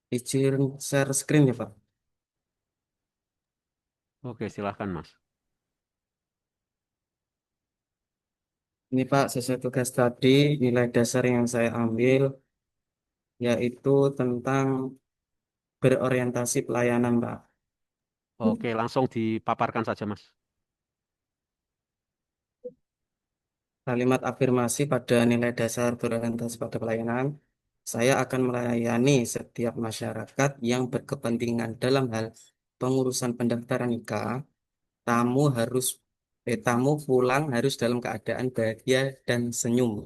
Speaker 13: Izin share screen ya Pak.
Speaker 1: Oke, silakan Mas.
Speaker 13: Ini Pak, sesuai tugas tadi, nilai dasar yang saya ambil yaitu tentang berorientasi pelayanan Pak.
Speaker 1: Oke, langsung dipaparkan saja Mas.
Speaker 13: Kalimat afirmasi pada nilai dasar berorientasi pada pelayanan, saya akan melayani setiap masyarakat yang berkepentingan dalam hal pengurusan pendaftaran nikah. Tamu pulang harus dalam keadaan bahagia dan senyum.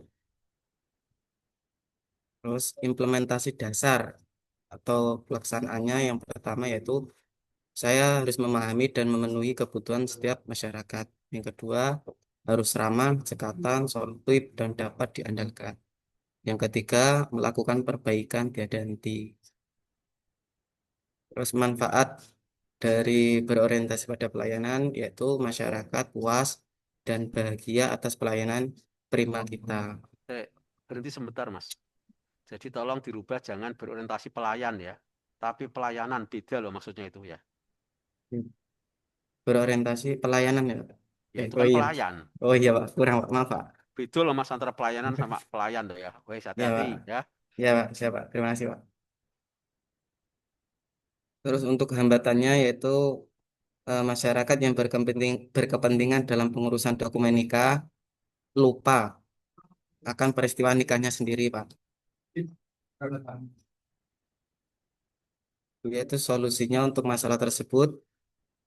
Speaker 13: Terus implementasi dasar atau pelaksanaannya yang pertama yaitu saya harus memahami dan memenuhi kebutuhan setiap masyarakat. Yang kedua, harus ramah, cekatan, solutif, dan dapat diandalkan. Yang ketiga, melakukan perbaikan tiada henti. Terus manfaat dari berorientasi pada pelayanan yaitu masyarakat puas dan bahagia atas pelayanan prima kita.
Speaker 1: Berhenti sebentar, Mas. Jadi tolong dirubah, jangan berorientasi pelayan ya, tapi pelayanan, beda loh maksudnya itu ya.
Speaker 13: Berorientasi pelayanan ya, Pak?
Speaker 1: Ya itu
Speaker 13: Oh
Speaker 1: kan
Speaker 13: iya.
Speaker 1: pelayan.
Speaker 13: Oh iya Pak, kurang Pak, maaf Pak.
Speaker 1: Beda loh Mas antara pelayanan sama pelayan tuh ya. Wes
Speaker 13: Ya Pak,
Speaker 1: hati-hati ya.
Speaker 13: ya Pak, siap Pak. Terima kasih Pak. Terus untuk hambatannya yaitu masyarakat yang berkepentingan dalam pengurusan dokumen nikah lupa akan peristiwa nikahnya sendiri, Pak. Yaitu solusinya untuk masalah tersebut,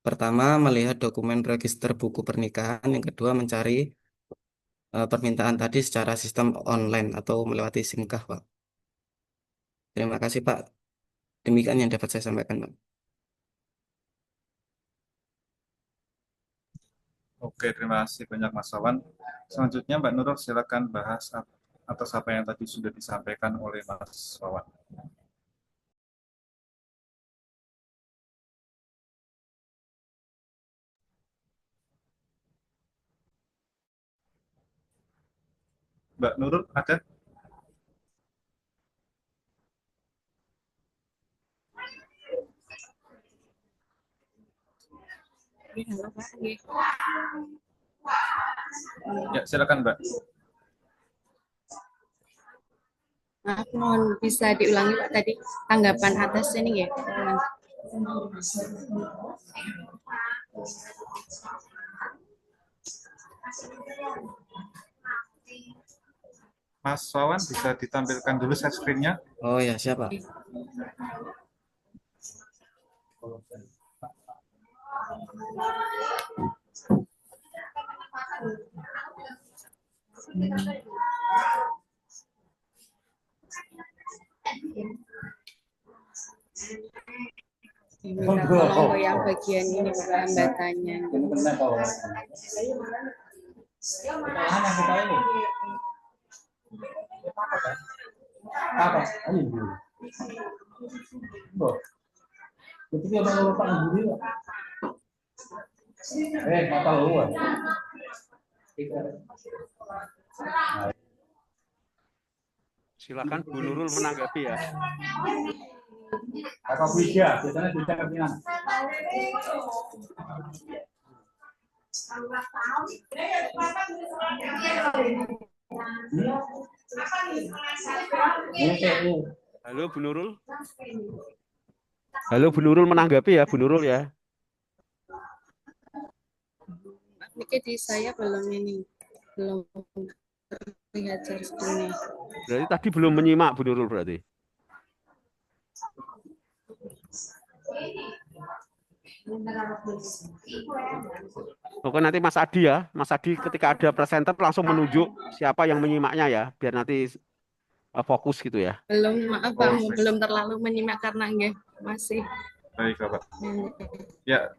Speaker 13: pertama melihat dokumen register buku pernikahan, yang kedua mencari permintaan tadi secara sistem online atau melewati SIMKAH, Pak. Terima kasih, Pak. Demikian yang dapat saya sampaikan, Pak.
Speaker 12: Oke, terima kasih banyak Mas Wawan. Selanjutnya Mbak Nurul silakan bahas atas apa yang tadi sudah disampaikan oleh Mas Wawan. Mbak Nurul ada?
Speaker 10: Halo, Pak.
Speaker 12: Ya, silakan Mbak.
Speaker 11: Maaf, mohon bisa diulangi Pak tadi tanggapan atas ini ya.
Speaker 12: Mas Wawan bisa ditampilkan dulu share screen-nya?
Speaker 13: Oh ya, siapa?
Speaker 11: Minta tolong ke yang bagian ini hambatannya.
Speaker 1: Silakan Bu Nurul menanggapi ya.
Speaker 14: Apa bisa? Biasanya bisa kepinan.
Speaker 1: Halo Bu Nurul. Halo Bu Nurul menanggapi ya, Bu Nurul ya.
Speaker 11: Ini di saya belum lihat screen-nya.
Speaker 1: Berarti tadi belum menyimak Bu Nurul berarti. Oke, nanti Mas Adi ya. Mas Adi ketika ada presenter langsung menunjuk siapa yang menyimaknya ya, biar nanti fokus gitu ya.
Speaker 11: Belum, maaf Pak, belum terlalu menyimak karena enggak masih.
Speaker 12: Baik, Bapak. Ya,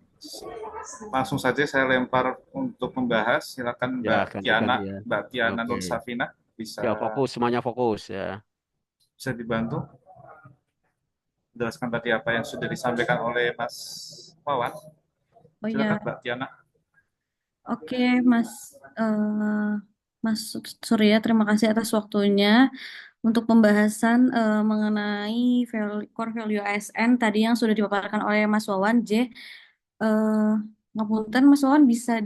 Speaker 12: langsung saja saya lempar untuk membahas. Silakan Mbak Tiana,
Speaker 1: ya.
Speaker 12: Mbak Tiana
Speaker 1: Oke.
Speaker 12: Nur Safina bisa.
Speaker 1: Ya, fokus, semuanya fokus ya.
Speaker 12: Bisa dibantu jelaskan tadi apa yang sudah disampaikan oleh Mas Wawan.
Speaker 15: Oh
Speaker 12: Silakan
Speaker 15: ya,
Speaker 12: Mbak Tiana.
Speaker 15: oke Mas Surya, terima kasih atas waktunya untuk pembahasan mengenai core value ASN tadi yang sudah dipaparkan oleh Mas Wawan J. Ngapunten Mas Wawan bisa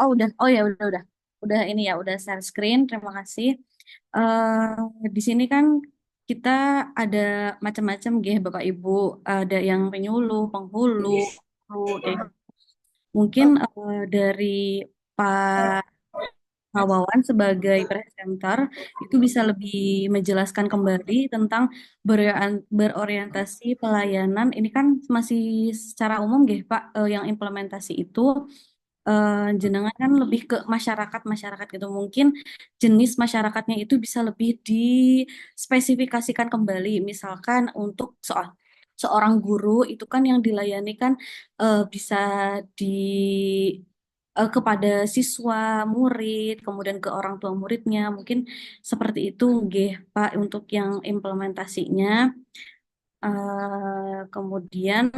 Speaker 15: udah ini ya, udah share screen. Terima kasih. Di sini kan kita ada macam-macam Bapak Ibu, ada yang penyuluh, penghulu, mungkin dari Pak Wawan sebagai presenter itu bisa lebih menjelaskan kembali tentang berorientasi pelayanan. Ini kan masih secara umum Pak, yang implementasi itu jenengan kan lebih ke masyarakat gitu. Mungkin jenis masyarakatnya itu bisa lebih dispesifikasikan kembali. Misalkan untuk seorang guru itu kan yang dilayani kan bisa di kepada siswa, murid, kemudian ke orang tua muridnya, mungkin seperti itu, nggih, Pak, untuk yang implementasinya. Kemudian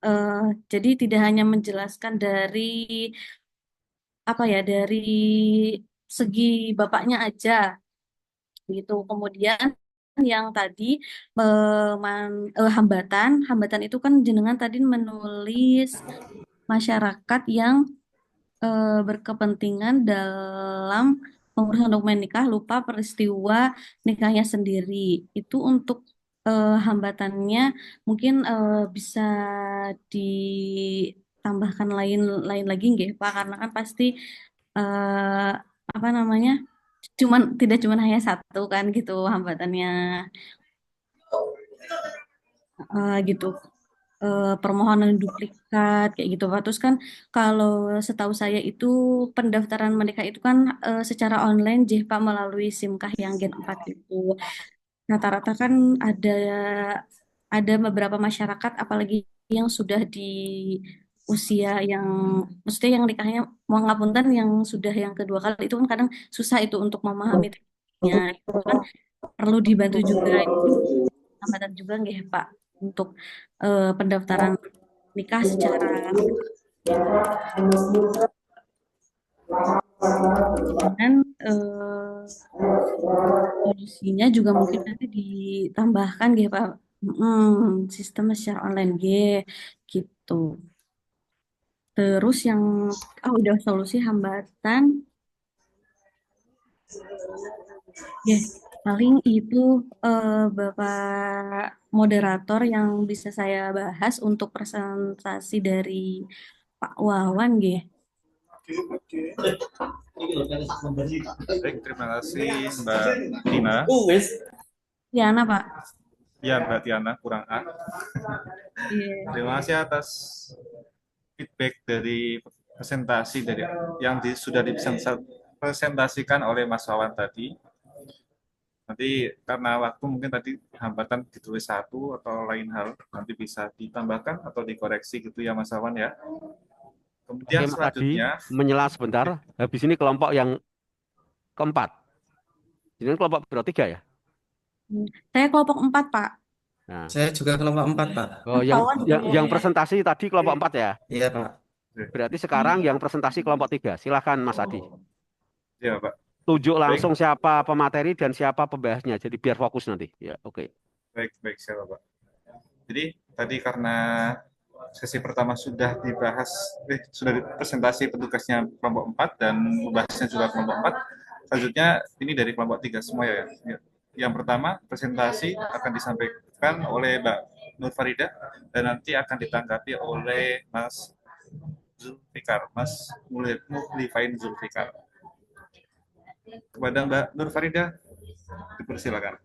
Speaker 15: eh, jadi tidak hanya menjelaskan dari apa ya, dari segi bapaknya aja gitu. Kemudian yang tadi hambatan itu kan jenengan tadi menulis masyarakat yang berkepentingan dalam pengurusan dokumen nikah lupa peristiwa nikahnya sendiri. Itu untuk hambatannya mungkin bisa ditambahkan lain lain lagi nggih Pak, karena kan pasti eh, apa namanya, tidak cuman hanya satu kan gitu hambatannya gitu. Permohonan duplikat kayak gitu Pak. Terus kan kalau setahu saya itu pendaftaran mereka itu kan secara online Pak melalui SIMKAH yang Gen 4 itu. Rata-rata kan ada beberapa masyarakat apalagi yang sudah di usia yang maksudnya yang nikahnya mau ngapunten yang sudah yang kedua kali itu kan kadang susah itu untuk memahami tekniknya. Itu kan perlu dibantu juga. Itu hambatan juga nggih Pak untuk pendaftaran nikah secara dan solusinya juga mungkin nanti ditambahkan gitu Pak. Sistem secara online gitu. Terus yang udah solusi hambatan ya paling itu Bapak moderator yang bisa saya bahas untuk presentasi dari Pak Wawan nggih.
Speaker 12: Baik, terima kasih Mbak Tina.
Speaker 15: Tiana, Pak.
Speaker 12: Ya, Mbak Tiana, kurang A. Terima kasih atas feedback dari presentasi yang sudah dipresentasikan oleh Mas Wawan tadi. Nanti karena waktu mungkin tadi hambatan ditulis satu atau lain hal, nanti bisa ditambahkan atau dikoreksi gitu ya Mas Wawan ya. Kemudian
Speaker 1: Oke, Mas
Speaker 12: selanjutnya,
Speaker 1: Adi, menyela sebentar. Habis ini kelompok yang keempat. Ini kelompok berapa tiga ya?
Speaker 15: Saya kelompok 4, Pak.
Speaker 1: Nah.
Speaker 13: Saya juga kelompok 4, Pak.
Speaker 1: Oh, yang presentasi tadi kelompok 4 ya?
Speaker 13: Iya, Pak.
Speaker 1: Berarti sekarang yang presentasi kelompok 3. Silakan Mas Adi.
Speaker 12: Ya, Pak.
Speaker 1: Tunjuk langsung siapa pemateri dan siapa pembahasnya. Jadi biar fokus nanti. Ya, oke.
Speaker 12: Baik, siapa Pak. Jadi tadi karena sesi pertama sudah dibahas, sudah presentasi petugasnya kelompok 4 dan pembahasnya juga kelompok 4. Selanjutnya ini dari kelompok 3 semua ya. Yang pertama presentasi akan disampaikan oleh Mbak Nur Farida dan nanti akan ditanggapi oleh Mas Zulfikar, Mas Muhlifain Zulfikar. Kepada Mbak Nur Farida, dipersilakan.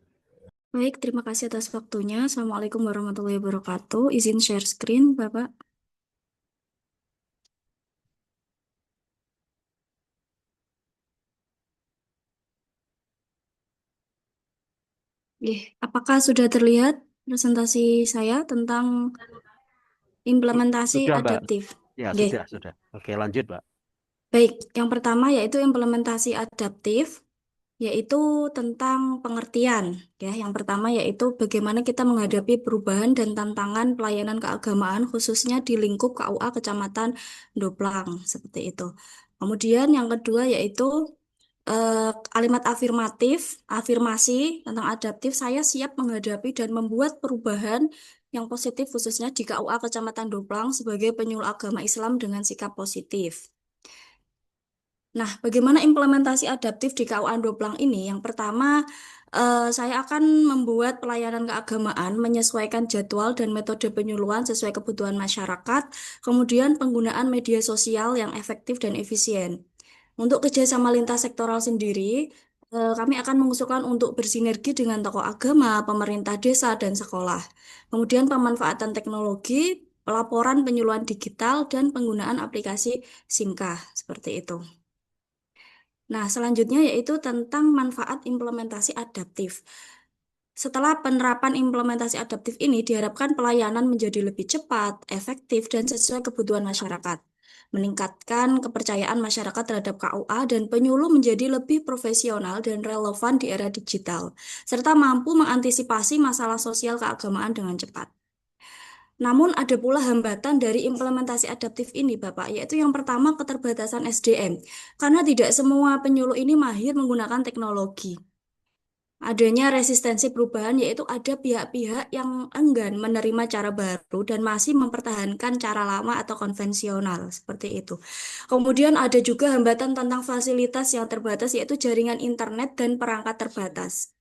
Speaker 6: Baik, terima kasih atas waktunya. Assalamualaikum warahmatullahi wabarakatuh. Izin share screen, Bapak. Apakah sudah terlihat presentasi saya tentang implementasi
Speaker 1: Sudah, Mbak.
Speaker 6: adaptif?
Speaker 1: Ya, sudah. Oke, lanjut, Mbak.
Speaker 6: Baik, yang pertama yaitu implementasi adaptif, yaitu tentang pengertian. Ya, yang pertama yaitu bagaimana kita menghadapi perubahan dan tantangan pelayanan keagamaan khususnya di lingkup KUA Kecamatan Doplang, seperti itu. Kemudian yang kedua yaitu kalimat afirmasi tentang adaptif, saya siap menghadapi dan membuat perubahan yang positif khususnya di KUA Kecamatan Doplang sebagai penyuluh agama Islam dengan sikap positif. Nah, bagaimana implementasi adaptif di KUA Doplang ini? Yang pertama, saya akan membuat pelayanan keagamaan menyesuaikan jadwal dan metode penyuluhan sesuai kebutuhan masyarakat, kemudian penggunaan media sosial yang efektif dan efisien. Untuk kerjasama lintas sektoral sendiri, kami akan mengusulkan untuk bersinergi dengan tokoh agama, pemerintah desa, dan sekolah. Kemudian pemanfaatan teknologi, pelaporan penyuluhan digital, dan penggunaan aplikasi SIMKAH, seperti itu. Nah, selanjutnya yaitu tentang manfaat implementasi adaptif. Setelah penerapan implementasi adaptif ini, diharapkan pelayanan menjadi lebih cepat, efektif, dan sesuai kebutuhan masyarakat. meningkatkan kepercayaan masyarakat terhadap KUA dan penyuluh menjadi lebih profesional dan relevan di era digital, serta mampu mengantisipasi masalah sosial keagamaan dengan cepat. Namun ada pula hambatan dari implementasi adaptif ini, Bapak, yaitu yang pertama keterbatasan SDM, karena tidak semua penyuluh ini mahir menggunakan teknologi. Adanya resistensi perubahan, yaitu ada pihak-pihak yang enggan menerima cara baru dan masih mempertahankan cara lama atau konvensional, seperti itu. Kemudian ada juga hambatan tentang fasilitas yang terbatas, yaitu jaringan internet dan perangkat terbatas.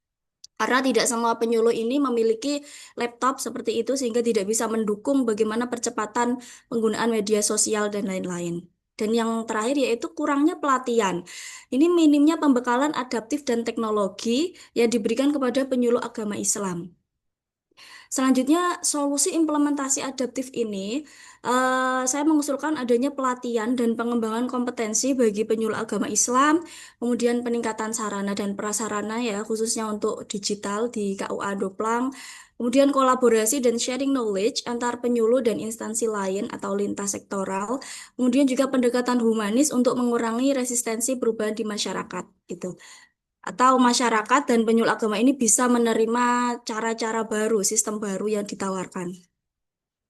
Speaker 6: Karena tidak semua penyuluh ini memiliki laptop seperti itu sehingga tidak bisa mendukung bagaimana percepatan penggunaan media sosial dan lain-lain. Dan yang terakhir yaitu kurangnya pelatihan. Ini minimnya pembekalan adaptif dan teknologi yang diberikan kepada penyuluh agama Islam. Selanjutnya, solusi implementasi adaptif ini, saya mengusulkan adanya pelatihan dan pengembangan kompetensi bagi penyuluh agama Islam, kemudian peningkatan sarana dan prasarana ya, khususnya untuk digital di KUA Doplang, kemudian kolaborasi dan sharing knowledge antar penyuluh dan instansi lain atau lintas sektoral, kemudian juga pendekatan humanis untuk mengurangi resistensi perubahan di masyarakat, gitu. Atau masyarakat dan penyuluh agama ini bisa menerima cara-cara baru, sistem baru yang ditawarkan.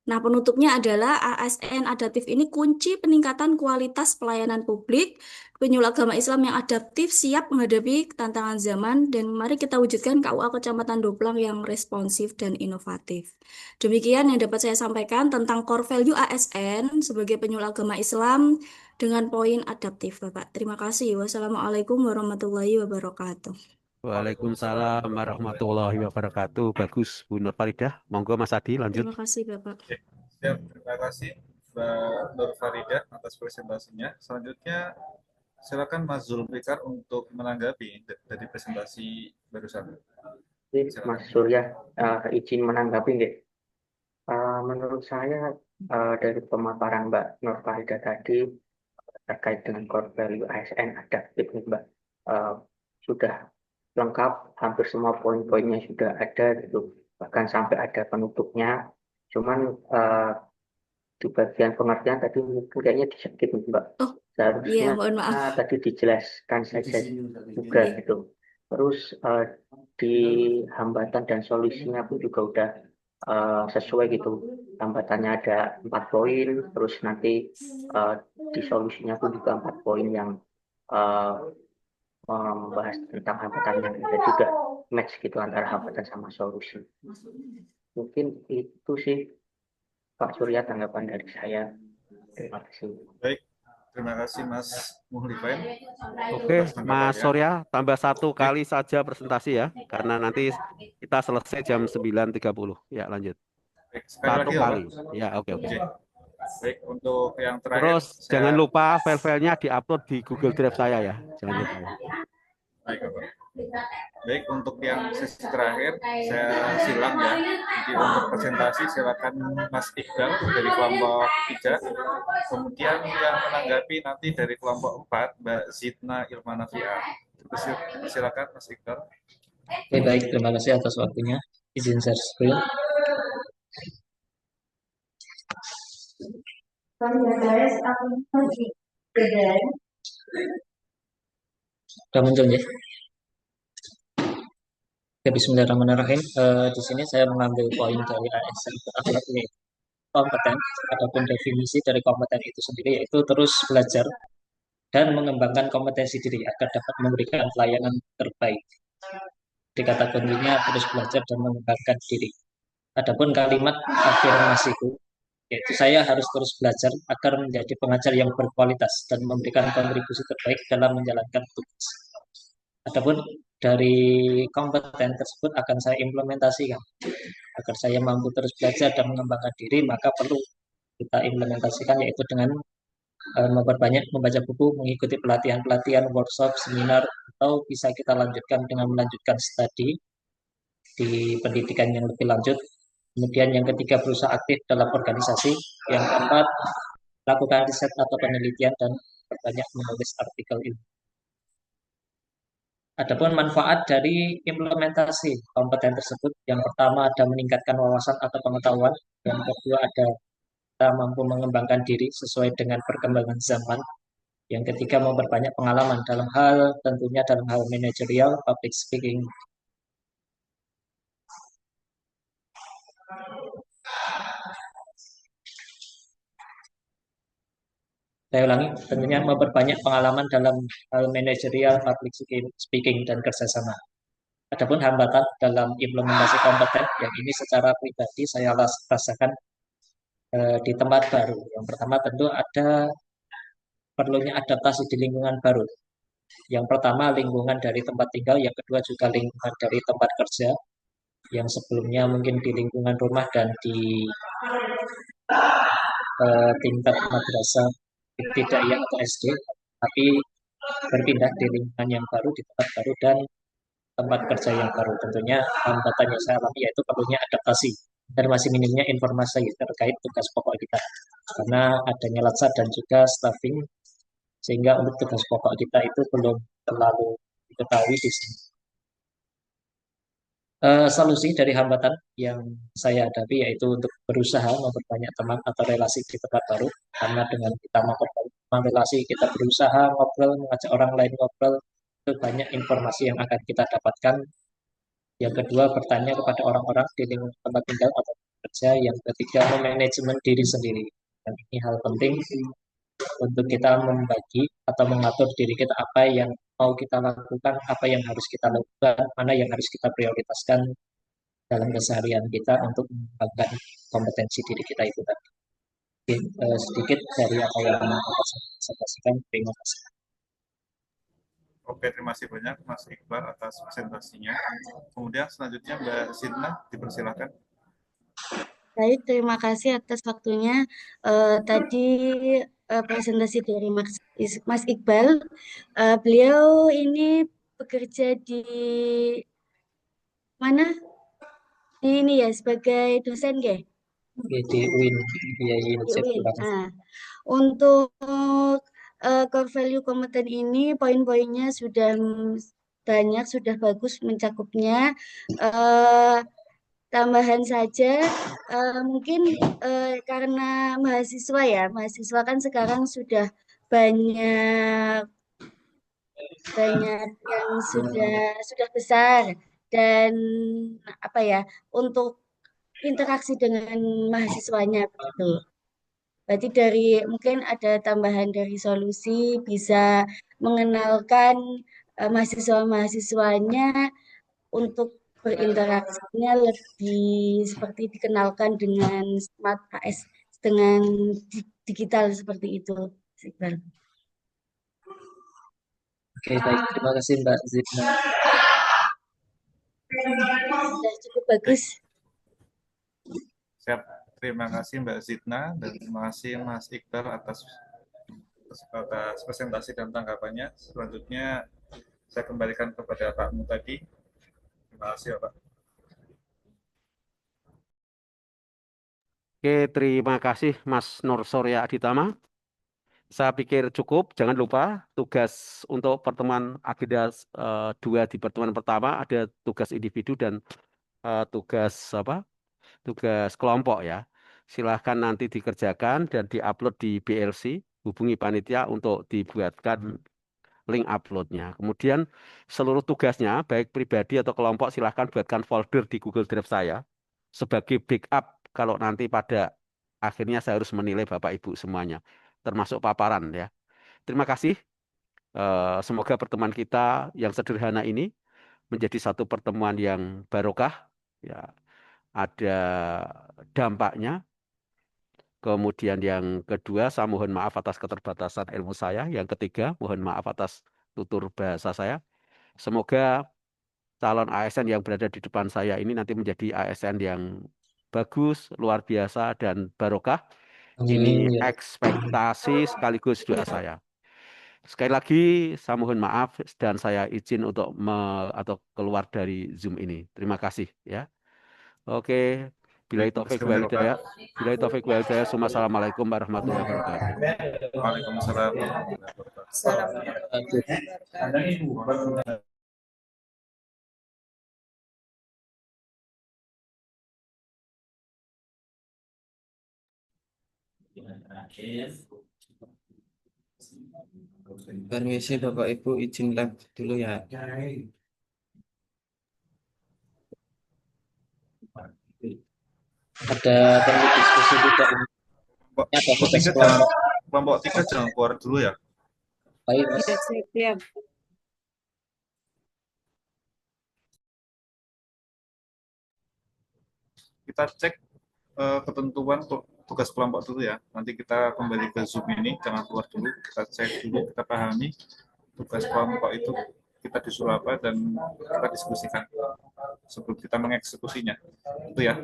Speaker 6: Nah, penutupnya adalah ASN adaptif ini kunci peningkatan kualitas pelayanan publik, penyuluh agama Islam yang adaptif siap menghadapi tantangan zaman, dan mari kita wujudkan KUA Kecamatan Doplang yang responsif dan inovatif. Demikian yang dapat saya sampaikan tentang core value ASN sebagai penyuluh agama Islam dengan poin adaptif, Bapak. Terima kasih. Wassalamualaikum warahmatullahi wabarakatuh.
Speaker 1: Waalaikumsalam warahmatullahi wabarakatuh. Bagus, Bu Nur Faridah. Monggo Mas Adi lanjut.
Speaker 6: Terima kasih, Bapak.
Speaker 12: Oke, siap. Terima kasih Mbak Nur Faridah atas presentasinya. Selanjutnya silakan Mas Zulfikar untuk menanggapi dari presentasi barusan.
Speaker 16: Mas Surya, izin menanggapi nggih. Menurut saya dari pemaparan Mbak Nur Faridah tadi terkait dengan core value ASN adaptif nih Mbak, sudah lengkap, hampir semua poin-poinnya sudah ada gitu, bahkan sampai ada penutupnya. Cuman di bagian pengertian tadi mungkin kayaknya di-skip nih Mbak.
Speaker 6: Iya,
Speaker 16: Seharusnya
Speaker 6: mohon maaf.
Speaker 16: tadi dijelaskan saja juga gitu. Terus di hambatan dan solusinya pun juga udah sesuai gitu. Hambatannya ada 4 poin, terus nanti di solusinya pun juga 4 poin yang membahas tentang hambatan yang ada juga match gitu antara hambatan sama solusi. Mungkin itu sih Pak Surya tanggapan dari saya. Terima kasih.
Speaker 12: Baik, terima kasih Mas Muhlifain.
Speaker 1: Oke, Mas Surya, tambah 1 kali saja presentasi ya, karena nanti kita selesai jam 9.30. Ya, lanjut.
Speaker 12: Baik, sekali
Speaker 1: 1
Speaker 12: lagi
Speaker 1: kali.
Speaker 12: Pak.
Speaker 1: Ya, oke.
Speaker 12: Baik, untuk yang terakhir.
Speaker 1: Terus jangan lupa file-filenya diupload di Google Drive saya ya. Jangan lupa.
Speaker 12: Baik, Bapak. Baik, untuk yang sesi terakhir saya silang ya. Jadi untuk presentasi silakan Mas Iqbal dari kelompok 3. Kemudian yang menanggapi nanti dari kelompok 4 Mbak Zidna Ilmanafia. Silakan Mas Iqbal.
Speaker 17: Oke, baik, terima kasih atas waktunya. Izin share screen. Sudah muncul ya? Oke, bismillahirrahmanirrahim. Di sini saya mengambil poin dari ASN ini kompeten, ataupun definisi dari kompeten itu sendiri, yaitu terus belajar dan mengembangkan kompetensi diri agar dapat memberikan pelayanan terbaik. Di kata kuncinya terus belajar dan mengembangkan diri. Adapun kalimat afirmasiku, yaitu saya harus terus belajar agar menjadi pengajar yang berkualitas dan memberikan kontribusi terbaik dalam menjalankan tugas. Adapun dari kompeten tersebut akan saya implementasikan. Agar saya mampu terus belajar dan mengembangkan diri, maka perlu kita implementasikan, yaitu dengan memperbanyak membaca buku, mengikuti pelatihan-pelatihan, workshop, seminar, atau bisa kita lanjutkan dengan melanjutkan studi di pendidikan yang lebih lanjut. Kemudian yang ketiga, berusaha aktif dalam organisasi. Yang keempat, lakukan riset atau penelitian dan banyak menulis artikel ilmu. Adapun manfaat dari implementasi kompeten tersebut, yang pertama ada meningkatkan wawasan atau pengetahuan, yang kedua ada kita mampu mengembangkan diri sesuai dengan perkembangan zaman. Yang ketiga, memperbanyak pengalaman dalam hal tentunya dalam hal manajerial, public speaking. Saya ulangi, tentunya memperbanyak pengalaman dalam hal manajerial, public speaking, dan kerjasama. Adapun hambatan dalam implementasi kompeten, yang ini secara pribadi saya rasakan di tempat baru. Yang pertama tentu ada perlunya adaptasi di lingkungan baru. Yang pertama lingkungan dari tempat tinggal, yang kedua juga lingkungan dari tempat kerja, yang sebelumnya mungkin di lingkungan rumah dan di tingkat madrasah ibtidaiyah atau SD, tapi berpindah di lingkungan yang baru, di tempat baru, dan tempat kerja yang baru. Tentunya hambatan yang saya alami yaitu perlunya adaptasi dan masih minimnya informasi terkait tugas pokok kita. Karena adanya latsar dan juga staffing, sehingga untuk tugas pokok kita itu belum terlalu diketahui di sini. Solusi dari hambatan yang saya hadapi yaitu untuk berusaha memperbanyak teman atau relasi di tempat baru, karena dengan kita memperbanyak relasi, kita berusaha ngobrol, mengajak orang lain ngobrol, itu banyak informasi yang akan kita dapatkan. Yang kedua, bertanya kepada orang-orang di lingkungan tempat tinggal atau kerja. Yang ketiga, memanajemen diri sendiri. Dan ini hal penting untuk kita membagi atau mengatur diri kita, apa yang mau kita lakukan, apa yang harus kita lakukan, mana yang harus kita prioritaskan dalam keseharian kita untuk mengembangkan kompetensi diri kita itu tadi. Sedikit dari apa yang saya sampaikan. Terima kasih.
Speaker 12: Oke, terima kasih banyak Mas Iqbal atas presentasinya. Kemudian selanjutnya Mbak Zidna, dipersilakan.
Speaker 8: Baik, terima kasih atas waktunya. Tadi presentasi dari Mas Iqbal. Beliau ini bekerja di mana? Di ini ya, sebagai dosen ya?
Speaker 17: Di UIN, ya, UIN.
Speaker 8: Nah, untuk core value kompeten ini poin-poinnya sudah banyak, sudah bagus mencakupnya. Tambahan saja, mungkin karena mahasiswa kan sekarang sudah banyak yang sudah besar, dan apa ya, untuk interaksi dengan mahasiswanya begitu. Berarti mungkin ada tambahan dari solusi, bisa mengenalkan mahasiswa-mahasiswanya untuk berinteraksinya lebih seperti dikenalkan dengan smart AS, dengan digital seperti itu.
Speaker 17: Oke, baik. Terima kasih Mbak Zidna.
Speaker 8: Sudah cukup bagus.
Speaker 12: Siap. Terima kasih Mbak Zidna dan terima kasih Mas Iqbal atas presentasi dan tanggapannya. Selanjutnya saya kembalikan kepada Pak Mutadi. Terima kasih Pak.
Speaker 1: Oke, terima kasih Mas Nur Surya Aditama. Saya pikir cukup. Jangan lupa tugas untuk pertemuan agenda 2 di pertemuan pertama ada tugas individu dan tugas tugas kelompok ya. Silahkan nanti dikerjakan dan diupload di BLC. Hubungi panitia untuk dibuatkan link uploadnya. Kemudian seluruh tugasnya baik pribadi atau kelompok silahkan buatkan folder di Google Drive saya sebagai backup kalau nanti pada akhirnya saya harus menilai Bapak Ibu semuanya, termasuk paparan ya. Terima kasih. Semoga pertemuan kita yang sederhana ini menjadi satu pertemuan yang barokah, ya, ada dampaknya. Kemudian yang kedua, saya mohon maaf atas keterbatasan ilmu saya. Yang ketiga, mohon maaf atas tutur bahasa saya. Semoga calon ASN yang berada di depan saya ini nanti menjadi ASN yang bagus, luar biasa, dan barokah. Ini ekspektasi sekaligus doa saya. Sekali lagi, saya mohon maaf dan saya izin untuk atau keluar dari Zoom ini. Terima kasih ya. Oke, billahi taufik wal hidayah. Billahi taufik wal hidayah. Assalamualaikum warahmatullahi wabarakatuh.
Speaker 12: Waalaikumsalam warahmatullahi wabarakatuh.
Speaker 13: Permisi Bapak Ibu, izin live dulu ya.
Speaker 17: Ada perlu diskusi tidak ini? Ada tugas kelompok.
Speaker 12: Kelompok 3 jangan keluar dulu ya.
Speaker 17: Baik, Mas.
Speaker 11: Ya, siap.
Speaker 12: Kita cek ketentuan tugas kelompok dulu ya. Nanti kita kembali ke Zoom ini, jangan keluar dulu. Kita cek dulu, kita pahami tugas kelompok itu kita disuruh apa dan kita diskusikan sebelum kita mengeksekusinya. Itu ya.